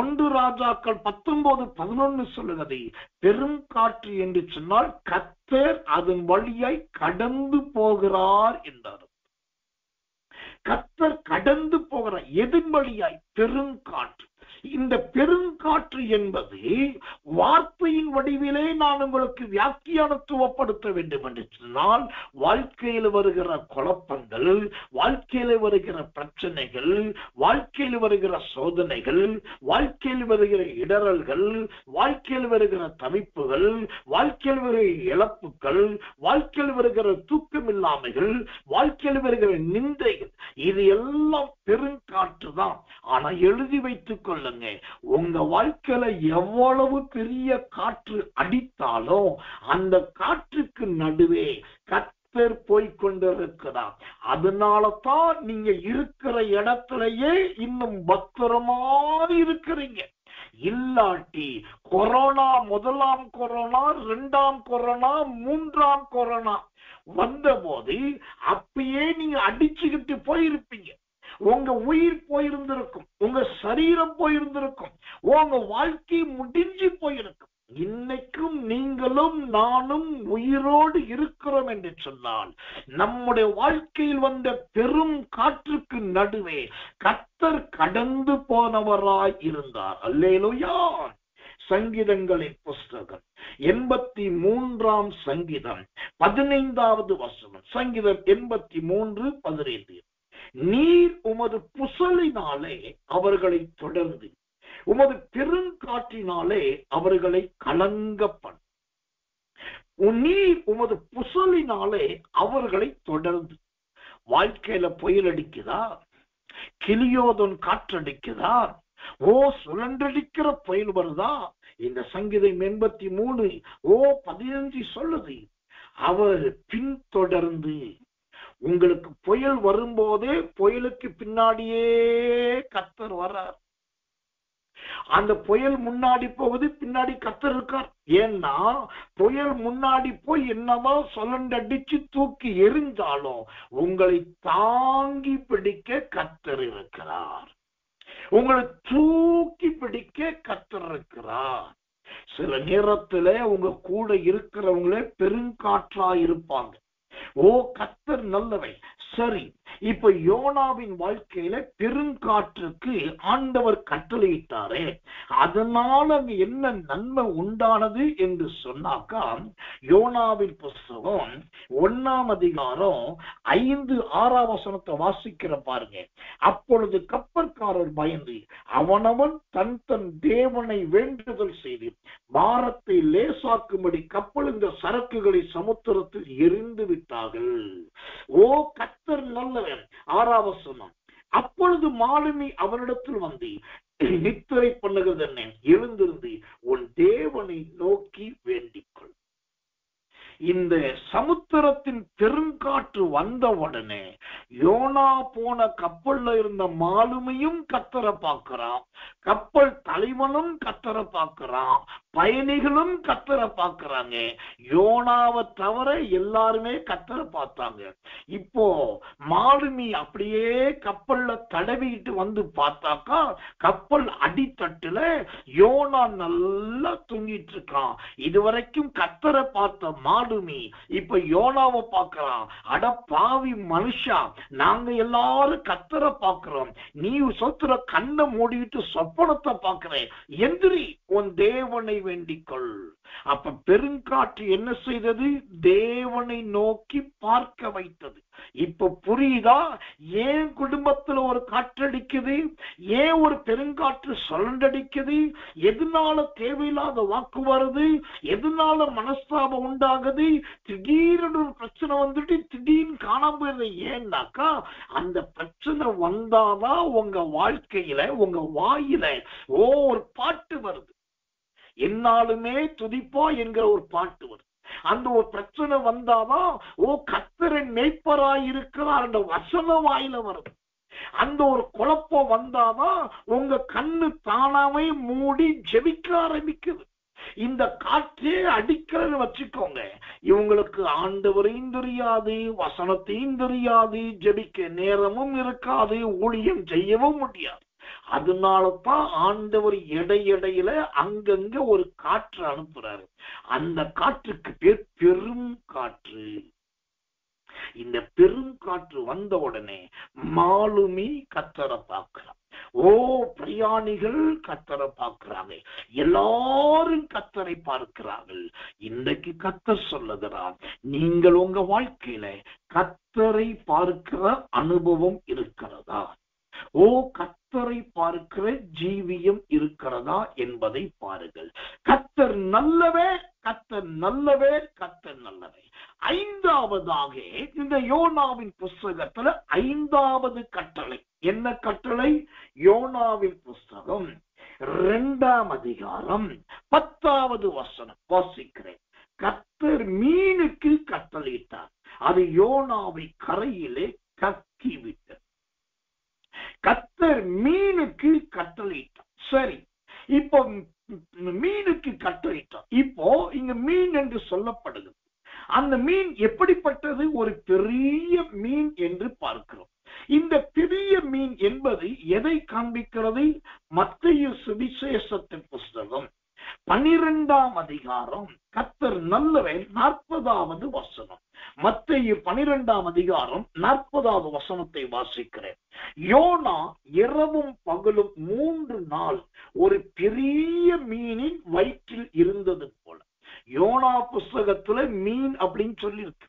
1 ராஜாக்கள் 19:11 சொல்லுகிறது, பெருங்காற்று என்று சொன்னால் கர்த்தர் அதன் வழியாய் கடந்து போகிறார் என்றார். கர்த்தர் கடந்து போகிறார். எதன் வழியாய்? பெருங்காற்று. இந்த பெருங்காற்று என்பது வார்த்தையின் வடிவிலே நான் உங்களுக்கு வியாக்கியானத்துவப்படுத்த வேண்டும் என்று சொன்னால், வாழ்க்கையில் வருகிற குழப்பங்கள், வாழ்க்கையில் வருகிற பிரச்சனைகள், வாழ்க்கையில் வருகிற சோதனைகள், வாழ்க்கையில் வருகிற இடரல்கள், வாழ்க்கையில் வருகிற தவிப்புகள், வாழ்க்கையில் வருகிற இழப்புகள், வாழ்க்கையில் வருகிற தூக்கமில்லாமைகள், வாழ்க்கையில் வருகிற நிந்தைகள், இது எல்லாம் பெருங்காற்று தான். ஆனா எழுதி வைத்துக் கொள்ளுங்க, உங்க வாழ்க்கையில எவ்வளவு பெரிய காற்று அடித்தாலும் அந்த காற்றுக்கு நடுவே கர்த்தர் போய்கொண்டிருக்கிறார். அதனாலதான் நீங்க இருக்கிற இடத்திலேயே இன்னும் பத்திரமா இருக்கிறீங்க. இல்லாட்டி கொரோனா, 1ஆம் கொரோனா, 2ஆம் கொரோனா, 3ஆம் கொரோனா வந்த போது அப்பயே நீங்க அடிச்சுக்கிட்டு போயிருப்பீங்க. உங்க உயிர் போயிருந்திருக்கும், உங்க சரீரம் போயிருந்திருக்கும், உங்க வாழ்க்கை முடிஞ்சு போயிருக்கும். இன்னைக்கும் நீங்களும் நானும் உயிரோடு இருக்கிறோம் என்று சொன்னால், நம்முடைய வாழ்க்கையில் வந்த பெரும் காற்றுக்கு நடுவே கர்த்தர் கடந்து போனவராய் இருந்தார். அல்லேலூயா. சங்கீதங்களின் புஸ்தகம் 83ஆம் சங்கீதம் 15வது வசனம். சங்கீதம் 83:15. நீர் உமது புசலினாலே அவர்களை தொடர்ந்து உமது பெருங்காற்றினாலே அவர்களை கலங்கப்பண். நீர் உமது புசலினாலே அவர்களை தொடர்ந்து. வாழ்க்கையில புயல் அடிக்குதா? கிளியோதன் காற்றடிக்குதா? சுழன்றடிக்கிற புயல் வருதா? இந்த சங்கீதம் 83:15 சொல்லுது, அவர் பின்தொடர்ந்து. உங்களுக்கு புயல் வரும்போதே புயலுக்கு பின்னாடியே கர்த்தர் வர்றார். அந்த புயல் முன்னாடி போகுது, பின்னாடி கர்த்தர் இருக்கார். ஏன்னா புயல் முன்னாடி போய் என்னதான் சொல்லண்டடிச்சு தூக்கி எரிஞ்சாலும் உங்களை தாங்கி பிடிக்க கர்த்தர் இருக்கிறார். உங்களை தூக்கி பிடிக்க கர்த்தர் இருக்கிறார். சில நேரத்துல உங்க கூட இருக்கிறவங்களே பெருங்காற்றா இருப்பாங்க. கர்த்தர் நல்லவை. சரி, இப்ப யோனாவின் வாழ்க்கையில பெருங்காற்றுக்கு ஆண்டவர் கட்டளையிட்டாரே, அதனால அங்க என்ன நன்மை உண்டானது என்று சொன்னாக்கா, யோனாவின் புஸ்தகம் 1ஆம் அதிகாரம் 5-6ஆம் வசனத்தை வாசிக்கிற பாருங்க. அப்பொழுது கப்பற்காரர் பயந்து அவனவன் தன் தன் தேவனை வேண்டுதல் செய்து பாரத்தை லேசாக்கும்படி கப்பல் இந்த சரக்குகளை சமுத்திரத்தில் எரிந்து விட்டார்கள். கர்த்தர் நல்லவன். 6ஆம் வசனம். அப்பொழுது மாலுமி அவனிடத்தில் வந்து, நித்திரை பண்ணுகிறது என்ன? எழுந்திருந்து உன் தேவனை நோக்கி வேண்டிக்கொள். இந்த சமுத்திரத்தின் பெருங்காற்று வந்த உடனே யோனா போன கப்பல்ல இருந்த மாலுமியும் கர்த்தரை பார்க்கிறான், கப்பல் தலைவனும் கர்த்தரை பார்க்கிறான், பயணிகளும் கர்த்தரை பார்க்கிறாங்க. யோனாவை தவிர எல்லாருமே கர்த்தரை பார்த்தாங்க. இப்போ மாலுமி அப்படியே கப்பல்ல தடவிட்டு வந்து பார்த்தாக்கா, கப்பல் அடித்தட்டுல யோனா நல்லா தூங்கிட்டு இருக்கான். இதுவரைக்கும் கர்த்தரை பார்த்த மாலுமி இப்ப யோனாவை பார்க்கிறான். அட பாவி மனுஷா, நாங்க எல்லாரும் கர்த்தரை பார்க்கிறோம், நீ சொத்துற கண்ணை மூடிட்டு சொப்பனத்தை பார்க்கிறேன், எந்திரி உன் தேவனை வேண்டிக்கொள். அப்ப பெருங்காற்று என்ன செய்தது? தேவனை நோக்கி பார்க்க வைத்தது. இப்ப புரியுதா ஏன் குடும்பத்துல ஒரு காற்றடிக்குது, ஏன் ஒரு பெருங்காற்று சுழண்டடிக்குது, எதனால தேவையில்லாத வாக்கு வருது, எதனால மனஸ்தாபம் உண்டாகுது, திடீர்னு ஒரு பிரச்சனை வந்துட்டு திடீர்னு காணாம போயிருது. ஏன்னாக்கா அந்த பிரச்சனை வந்தாதான் உங்க வாழ்க்கையில உங்க வாயில ஒரு பாட்டு வருது. என்னாலுமே துதிப்பா என்கிற ஒரு பாட்டு வருது. அந்த ஒரு பிரச்சனை வந்தாதான் கர்த்தரின் மேய்ப்பராய் இருக்கிறார் என்ற வசனம் வாயில வருது. அந்த ஒரு குழப்பம் வந்தாதான் உங்க கண்ணு தானாவே மூடி ஜெபிக்க ஆரம்பிக்குது. இந்த காற்றே அடிக்கிறன்னு வச்சுக்கோங்க, இவங்களுக்கு ஆண்டவரையும் தெரியாது, வசனத்தையும் தெரியாது, ஜெபிக்க நேரமும் இருக்காது, ஊழியம் செய்யவும் முடியாது. அதனாலதான் ஆண்டவர் இடையிடையில அங்கங்க ஒரு காற்று அனுப்புறாரு. அந்த காற்றுக்கு பேர் பெரும் காற்று. இந்த பெரும் காற்று வந்த உடனே மாலுமி கர்த்தரை பார்க்கிறார். ஓ, பிரயாணிகள் கர்த்தரை பார்க்கிறாங்க, எல்லாரும் கர்த்தரை பார்க்கிறார்கள். இன்றைக்கு கர்த்தர் சொல்லுகிறார், நீங்கள் உங்க வாழ்க்கையில கர்த்தரை பார்க்கிற அனுபவம் இருக்கிறதா? ஓ, கர்த்தரை பார்க்கிற ஜீவியம் இருக்கிறதா என்பதை பாருங்கள். கர்த்தர் நல்லவே, கர்த்தர் நல்லவே, கர்த்தர் நல்லவே. ஐந்தாவதாக இந்த யோனாவின் புஸ்தகத்துல 5வது கட்டளை என்ன கட்டளை? யோனாவின் புஸ்தகம் 2ஆம் அதிகாரம் 10வது வசனம் வாசிக்கிறேன். கர்த்தர் மீனுக்கு கட்டளையிட்டார், அது யோனாவை கரையிலே கக்கிவிட்டது. கர்த்தர் மீனுக்கு கட்டளையிட்டார். சரி, இப்போ மீனுக்கு கட்டளையிட்டார். இப்போ இங்க மீன் என்று சொல்லப்படுது. அந்த மீன் எப்படிப்பட்டது? ஒரு பெரிய மீன் என்று பார்க்கிறோம். இந்த பெரிய மீன் என்பது எதை காண்பிக்கிறது? மத்தேயு சுவிசேஷத்தின் புஸ்தகம் 12ஆம் அதிகாரம் கர்த்தர் நல்லவே 40வது வசனம். மத்தேயு 12ஆம் அதிகாரம் 40வது வசனத்தை வாசிக்கிறேன். யோனா இரவும் பகலும் 3 நாள் ஒரு பெரிய மீனின் வயிற்றில் இருந்தது போல. யோனா புஸ்தகத்துல மீன் அப்படின்னு சொல்லியிருக்கு,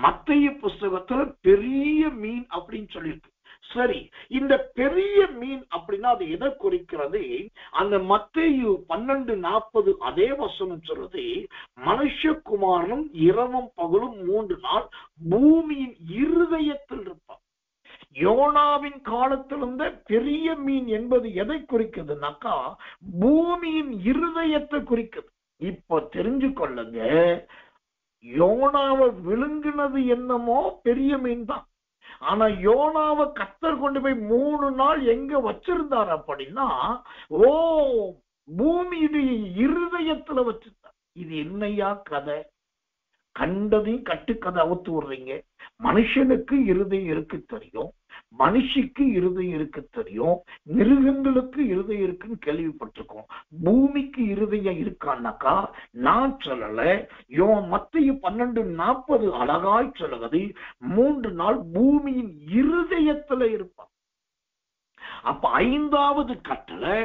மத்தேயு புஸ்தகத்துல பெரிய மீன் அப்படின்னு சொல்லியிருக்கு. சரி, இந்த பெரிய மீன் அப்படின்னா அது எதை குறிக்கிறது? அந்த மத்தேயு 12:40 அதே வசனம் சொல்றது, மனுஷகுமாரனும் இரவும் பகலும் 3 நாள் பூமியின் இருதயத்தில் இருப்பார். யோனாவின் காலத்தில் இருந்த பெரிய மீன் என்பது எதை குறிக்குதுனாக்கா பூமியின் இருதயத்தை குறிக்குது. இப்ப தெரிஞ்சு கொள்ளுங்க, யோனாவை விழுங்கினது என்னமோ பெரிய மீன் தான். ஆனா யோனாவை கர்த்தர் கொண்டு போய் 3 நாள் எங்க வச்சிருந்தார் அப்படின்னா, ஓ, பூமியுடைய இருதயத்துல வச்சிருந்தார். இது என்னையா கதை? கண்டதையும் கட்டுக்கதை அவுத்து விடுறீங்க. மனுஷனுக்கு இருதயம் இருக்கு தெரியும், மனுஷிக்கு இருதயம் இருக்கு தெரியும், மிருகங்களுக்கு இருதயம் இருக்குன்னு கேள்விப்பட்டிருக்கோம். பூமிக்கு இருதயம் இருக்கான்னாக்கா நான் சொல்லல, மத்தேயு 12:40 அழகாய் சொல்லுவது, 3 நாள் பூமியின் இருதயத்துல இருப்பான். அப்ப 5வது கட்டளை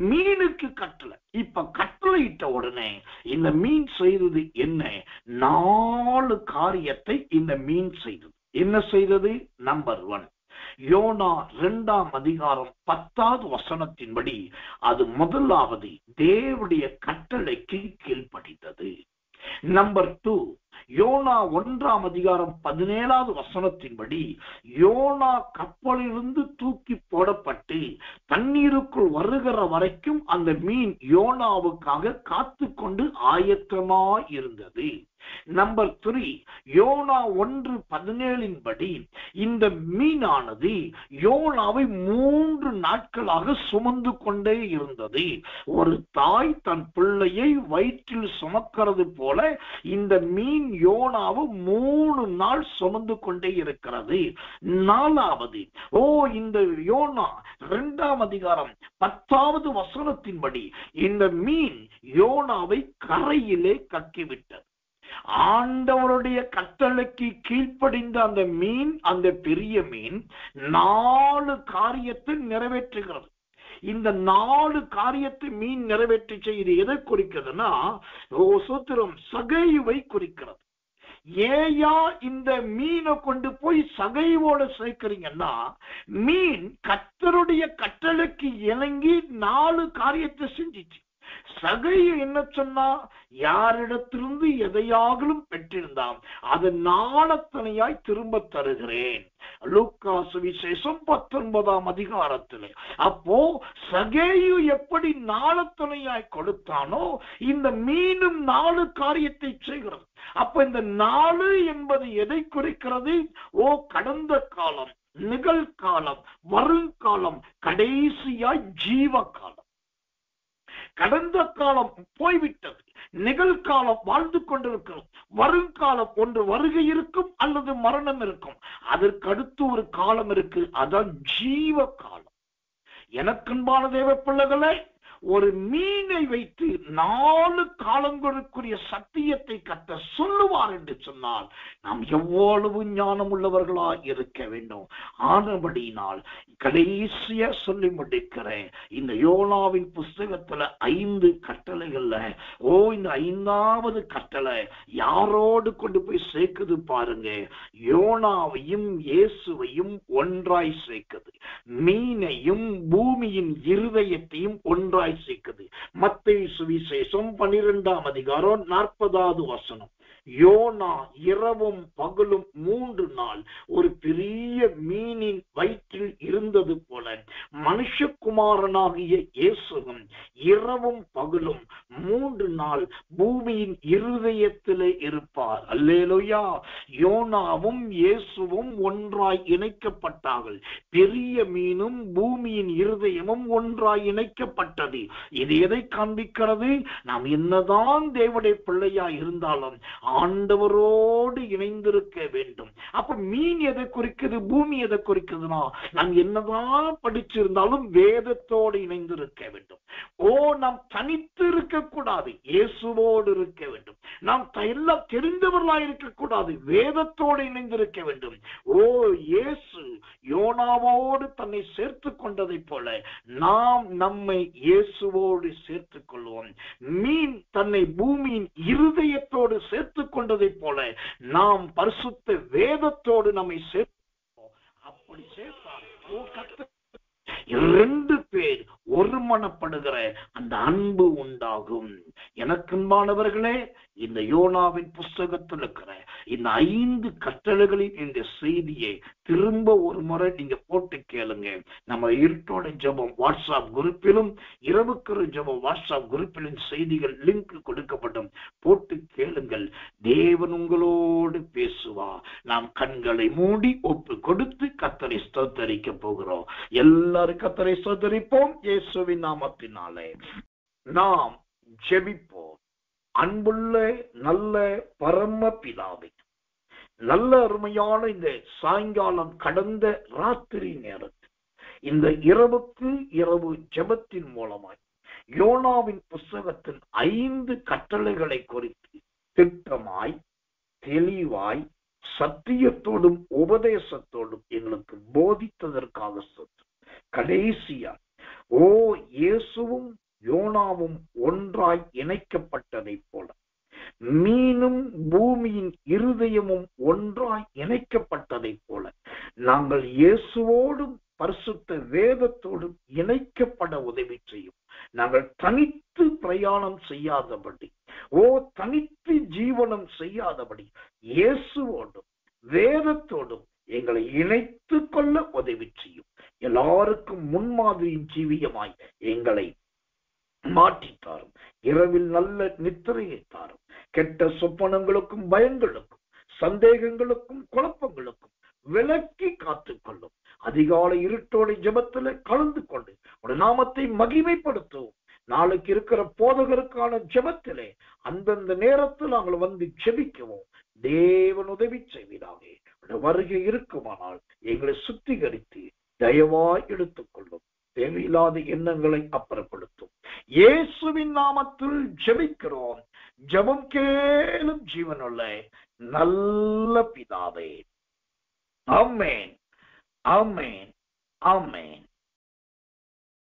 மீனுக்கு கட்டளை. இப்ப கட்டளை இட்ட உடனே இந்த மீன் செய்தது என்ன? 4 காரியத்தை இந்த மீன் செய்தது. என்ன செய்தது? நம்பர் 1, யோனா 2ஆம் அதிகாரம் 10வது வசனத்தின்படி அது முதலாவது தேவனுடைய கட்டளைக்கு கீழ்ப்படிந்தது. நம்பர் 2, யோனா 1ஆம் அதிகாரம் 17வது வசனத்தின்படி யோனா கப்பலிலிருந்து தூக்கி போடப்பட்டு தண்ணீருக்குள் வருகிற வரைக்கும் அந்த மீன் யோனாவுக்காக காத்து கொண்டு ஆயத்தமாய் இருந்தது. நம்பர் 3, யோனா 1:17 படி இந்த மீனானது யோனாவை 3 நாட்களாக சுமந்து கொண்டே இருந்தது. ஒரு தாய் தன் பிள்ளையை வயிற்றில் சுமக்கிறது போல இந்த மீன் யோனாவை 3 நாள் சுமந்து கொண்டே இருக்கிறது. 4வது, இந்த யோனா 2ஆம் அதிகாரம் 10வது வசனத்தின்படி இந்த மீன் யோனாவை கரையிலே கக்கிவிட்டது. ஆண்டவருடைய கட்டளைக்கு கீழ்ப்படிந்த அந்த மீன், அந்த பெரிய மீன் 4 காரியத்தை நிறைவேற்றுகிறது. இந்த 4 காரியத்தை மீன் நிறைவேற்றி செய்து எதை குறிக்கிறதுனா, சூத்திரம் சகைவை குறிக்கிறது. ஏயா இந்த மீனை கொண்டு போய் சகைவோட சேர்க்கிறீங்கன்னா, மீன் கர்த்தருடைய கட்டளைக்கு இணங்கி 4 காரியத்தை செஞ்சிச்சு. சகை என்ன சொன்னா, யாரிடத்திலிருந்து எதையாகலும் பெற்றிருந்தான் அது நாளத்தனையாய் திரும்ப தருகிறேன். லூக்கா சுவிசேஷம் 19ஆம் அதிகாரத்தில். அப்போ சகேயு எப்படி நாளத்தனையாய் கொடுத்தானோ இந்த மீனும் 4 காரியத்தை செய்கிறது. அப்ப இந்த 4 என்பது எதை குறிக்கிறது? கடந்த காலம் நிகழ்காலம், வருங்காலம், கடைசியா ஜீவ காலம். கடந்த காலம் போய்விட்டது, நிகழ்காலம் வாழ்ந்து கொண்டிருக்கிறோம், வருங்காலம் ஒன்று வருகை இருக்கும் அல்லது மரணம் இருக்கும், அதற்கு அடுத்து ஒரு காலம் இருக்கு, அதான் ஜீவ காலம். எனக்கன்பான தேவ பிள்ளைகளே, ஒரு மீனை வைத்து 4 காலங்களுக்குரிய சத்தியத்தை கத்த சொல்லுவார் என்று சொன்னால் நாம் எவ்வளவு ஞானம் உள்ளவர்களாய் இருக்க வேண்டும். ஆனபடியினால் கடைசியா சொல்லி முடிக்கிறேன். இந்த யோனாவின் புஸ்தகத்துல 5 கட்டளைகள்ல இந்த 5வது கட்டளை யாரோடு கொண்டு போய் சேர்க்குது பாருங்க. யோனாவையும் இயேசுவையும் ஒன்றாய் சேர்க்குது, மீனையும் பூமியின் இருதயத்தையும் ஒன்றாய் சேர்க்குது. மத்தேயு சுவிசேஷம் 12ஆம் அதிகாரம் 40வது வசனம். யோனா இரவும் பகலும் 3 நாள் ஒரு பெரிய மீனின் வயிற்றில் இருந்தது போல மனுஷகுமாரனாகிய இயேசுவும் இரவும் பகலும் 3 நாள் பூமியின் இருதயத்திலே இருப்பார். அல்லேலூயா. யோனாவும் இயேசுவும் ஒன்றாய் இணைக்கப்பட்டார்கள். பெரிய மீனும் பூமியின் இருதயமும் ஒன்றாய் இணைக்கப்பட்டது. இது எதை காண்பிக்கிறது? நாம் என்னதான் தேவனுடைய பிள்ளையா இருந்தாலும் ஆண்டவரோடு இணைந்திருக்க வேண்டும். அப்ப மீன் எதை குறிக்குது, பூமி எதை குறிக்குதுன்னா, நாம் என்னதான் படிச்சிருந்தாலும் வேதத்தோடு இணைந்திருக்க வேண்டும். நாம் தனித்து இருக்கக்கூடாது, இயேசுவோடு இருக்க வேண்டும். நாம் எல்லாம் தெரிந்தவர்களாக இருக்கக்கூடாது, வேதத்தோடு இணைந்திருக்க வேண்டும். இயேசு யோனாவோடு தன்னை சேர்த்து கொண்டதை போல நாம் நம்மை இயேசுவோடு சேர்த்துக் கொள்வோம். மீன் தன்னை பூமியின் இருதயத்தோடு சேர்த்து கொண்டதை போல நாம் பரிசுத்த வேதத்தோடு நம்மை சேர்ப்போம். அப்படி சேர்த்தால் 2 பேர் ஒருமனப்படுகிற அந்த அன்பு உண்டாகும். எனக்குன்பானவர்களே, இந்த யோனாவின் புஸ்தகத்தில் இருக்கிற இந்த 5 கட்டளைகளின் இந்த செய்தியை திரும்ப ஒரு முறை நீங்க போட்டு கேளுங்க. நம்ம இருட்டோட ஜெபம் வாட்ஸ்அப் குரூப்பிலும் இரவுக்கு ஜெபம் வாட்ஸ்அப் குரூப்பிலும் செய்திகள் லிங்க் கொடுக்கப்படும், போட்டு கேளுங்கள். தேவன் உங்களோடு பேசுவா. நாம் கண்களை மூடி ஒப்பு கொடுத்து கர்த்தரை ஸ்தோத்தரிக்க போகிறோம். எல்லாரும் கர்த்தரை ஸ்தோத்தரிப்போம் இயேசுவின் நாமத்தினாலே. நாம் ஜெபிப்போம். அன்புள்ள நல்ல பரம பிதாவே, நல்ல அருமையான இந்த சாயங்காலம் கடந்த ராத்திரி நேரத்தில் இந்த இரவுக்கு இரவு ஜெபத்தின் மூலமாய் யோனாவின் புஸ்தகத்தின் 5 கட்டளைகளை குறித்து திட்டமாய் தெளிவாய் சத்தியத்தோடும் உபதேசத்தோடும் எங்களுக்கு போதித்ததற்காக சொத்து. கடைசியா இயேசுவும் யோனாவும் ஒன்றாய் இணைக்கப்பட்டதை போல மீனும் பூமியின் இருதயமும் ஒன்றாய் இணைக்கப்பட்டதை போல நாங்கள் இயேசுவோடும் பரிசுத்த வேதத்தோடும் இணைக்கப்பட உதவி செய்யும். நாங்கள் தனித்து பிரயாணம் செய்யாதபடி, தனித்து ஜீவனம் செய்யாதபடி இயேசுவோடும் வேதத்தோடும் எங்களை இணைத்து கொள்ள உதவி செய்யும். எல்லாருக்கும் முன்மாதிரியின் ஜீவியமாய் எங்களை மாற்றித்தாரும். இரவில் நல்ல நித்திரையை தாரும். கெட்ட சொப்பனங்களுக்கும் பயங்களுக்கும் சந்தேகங்களுக்கும் குழப்பங்களுக்கும் விலக்கி காத்துக்கொள்ளும். அதிகாலை இருட்டோட ஜெபத்துல கலந்து கொண்டு உடைய நாமத்தை மகிமைப்படுத்துவோம். நாளைக்கு இருக்கிற போதகருக்கான ஜெபத்திலே அந்தந்த நேரத்தில் நாங்கள் வந்து ஜெபிக்குவோம். தேவன் உதவி செய்வீராக. வருகை இருக்குமானால் எங்களை சுத்திகரித்து தயவாய் எடுத்துக்கொள்ளும். தேவையில்லாத எண்ணங்களை அப்புறப்படுத்தும். இயேசுவின் நாமத்தில் ஜெபிக்கிறோம். ஜெபம் கேளும் ஜீவனுள்ள நல்ல பிதாவே. ஆமென், ஆமென், ஆமென்.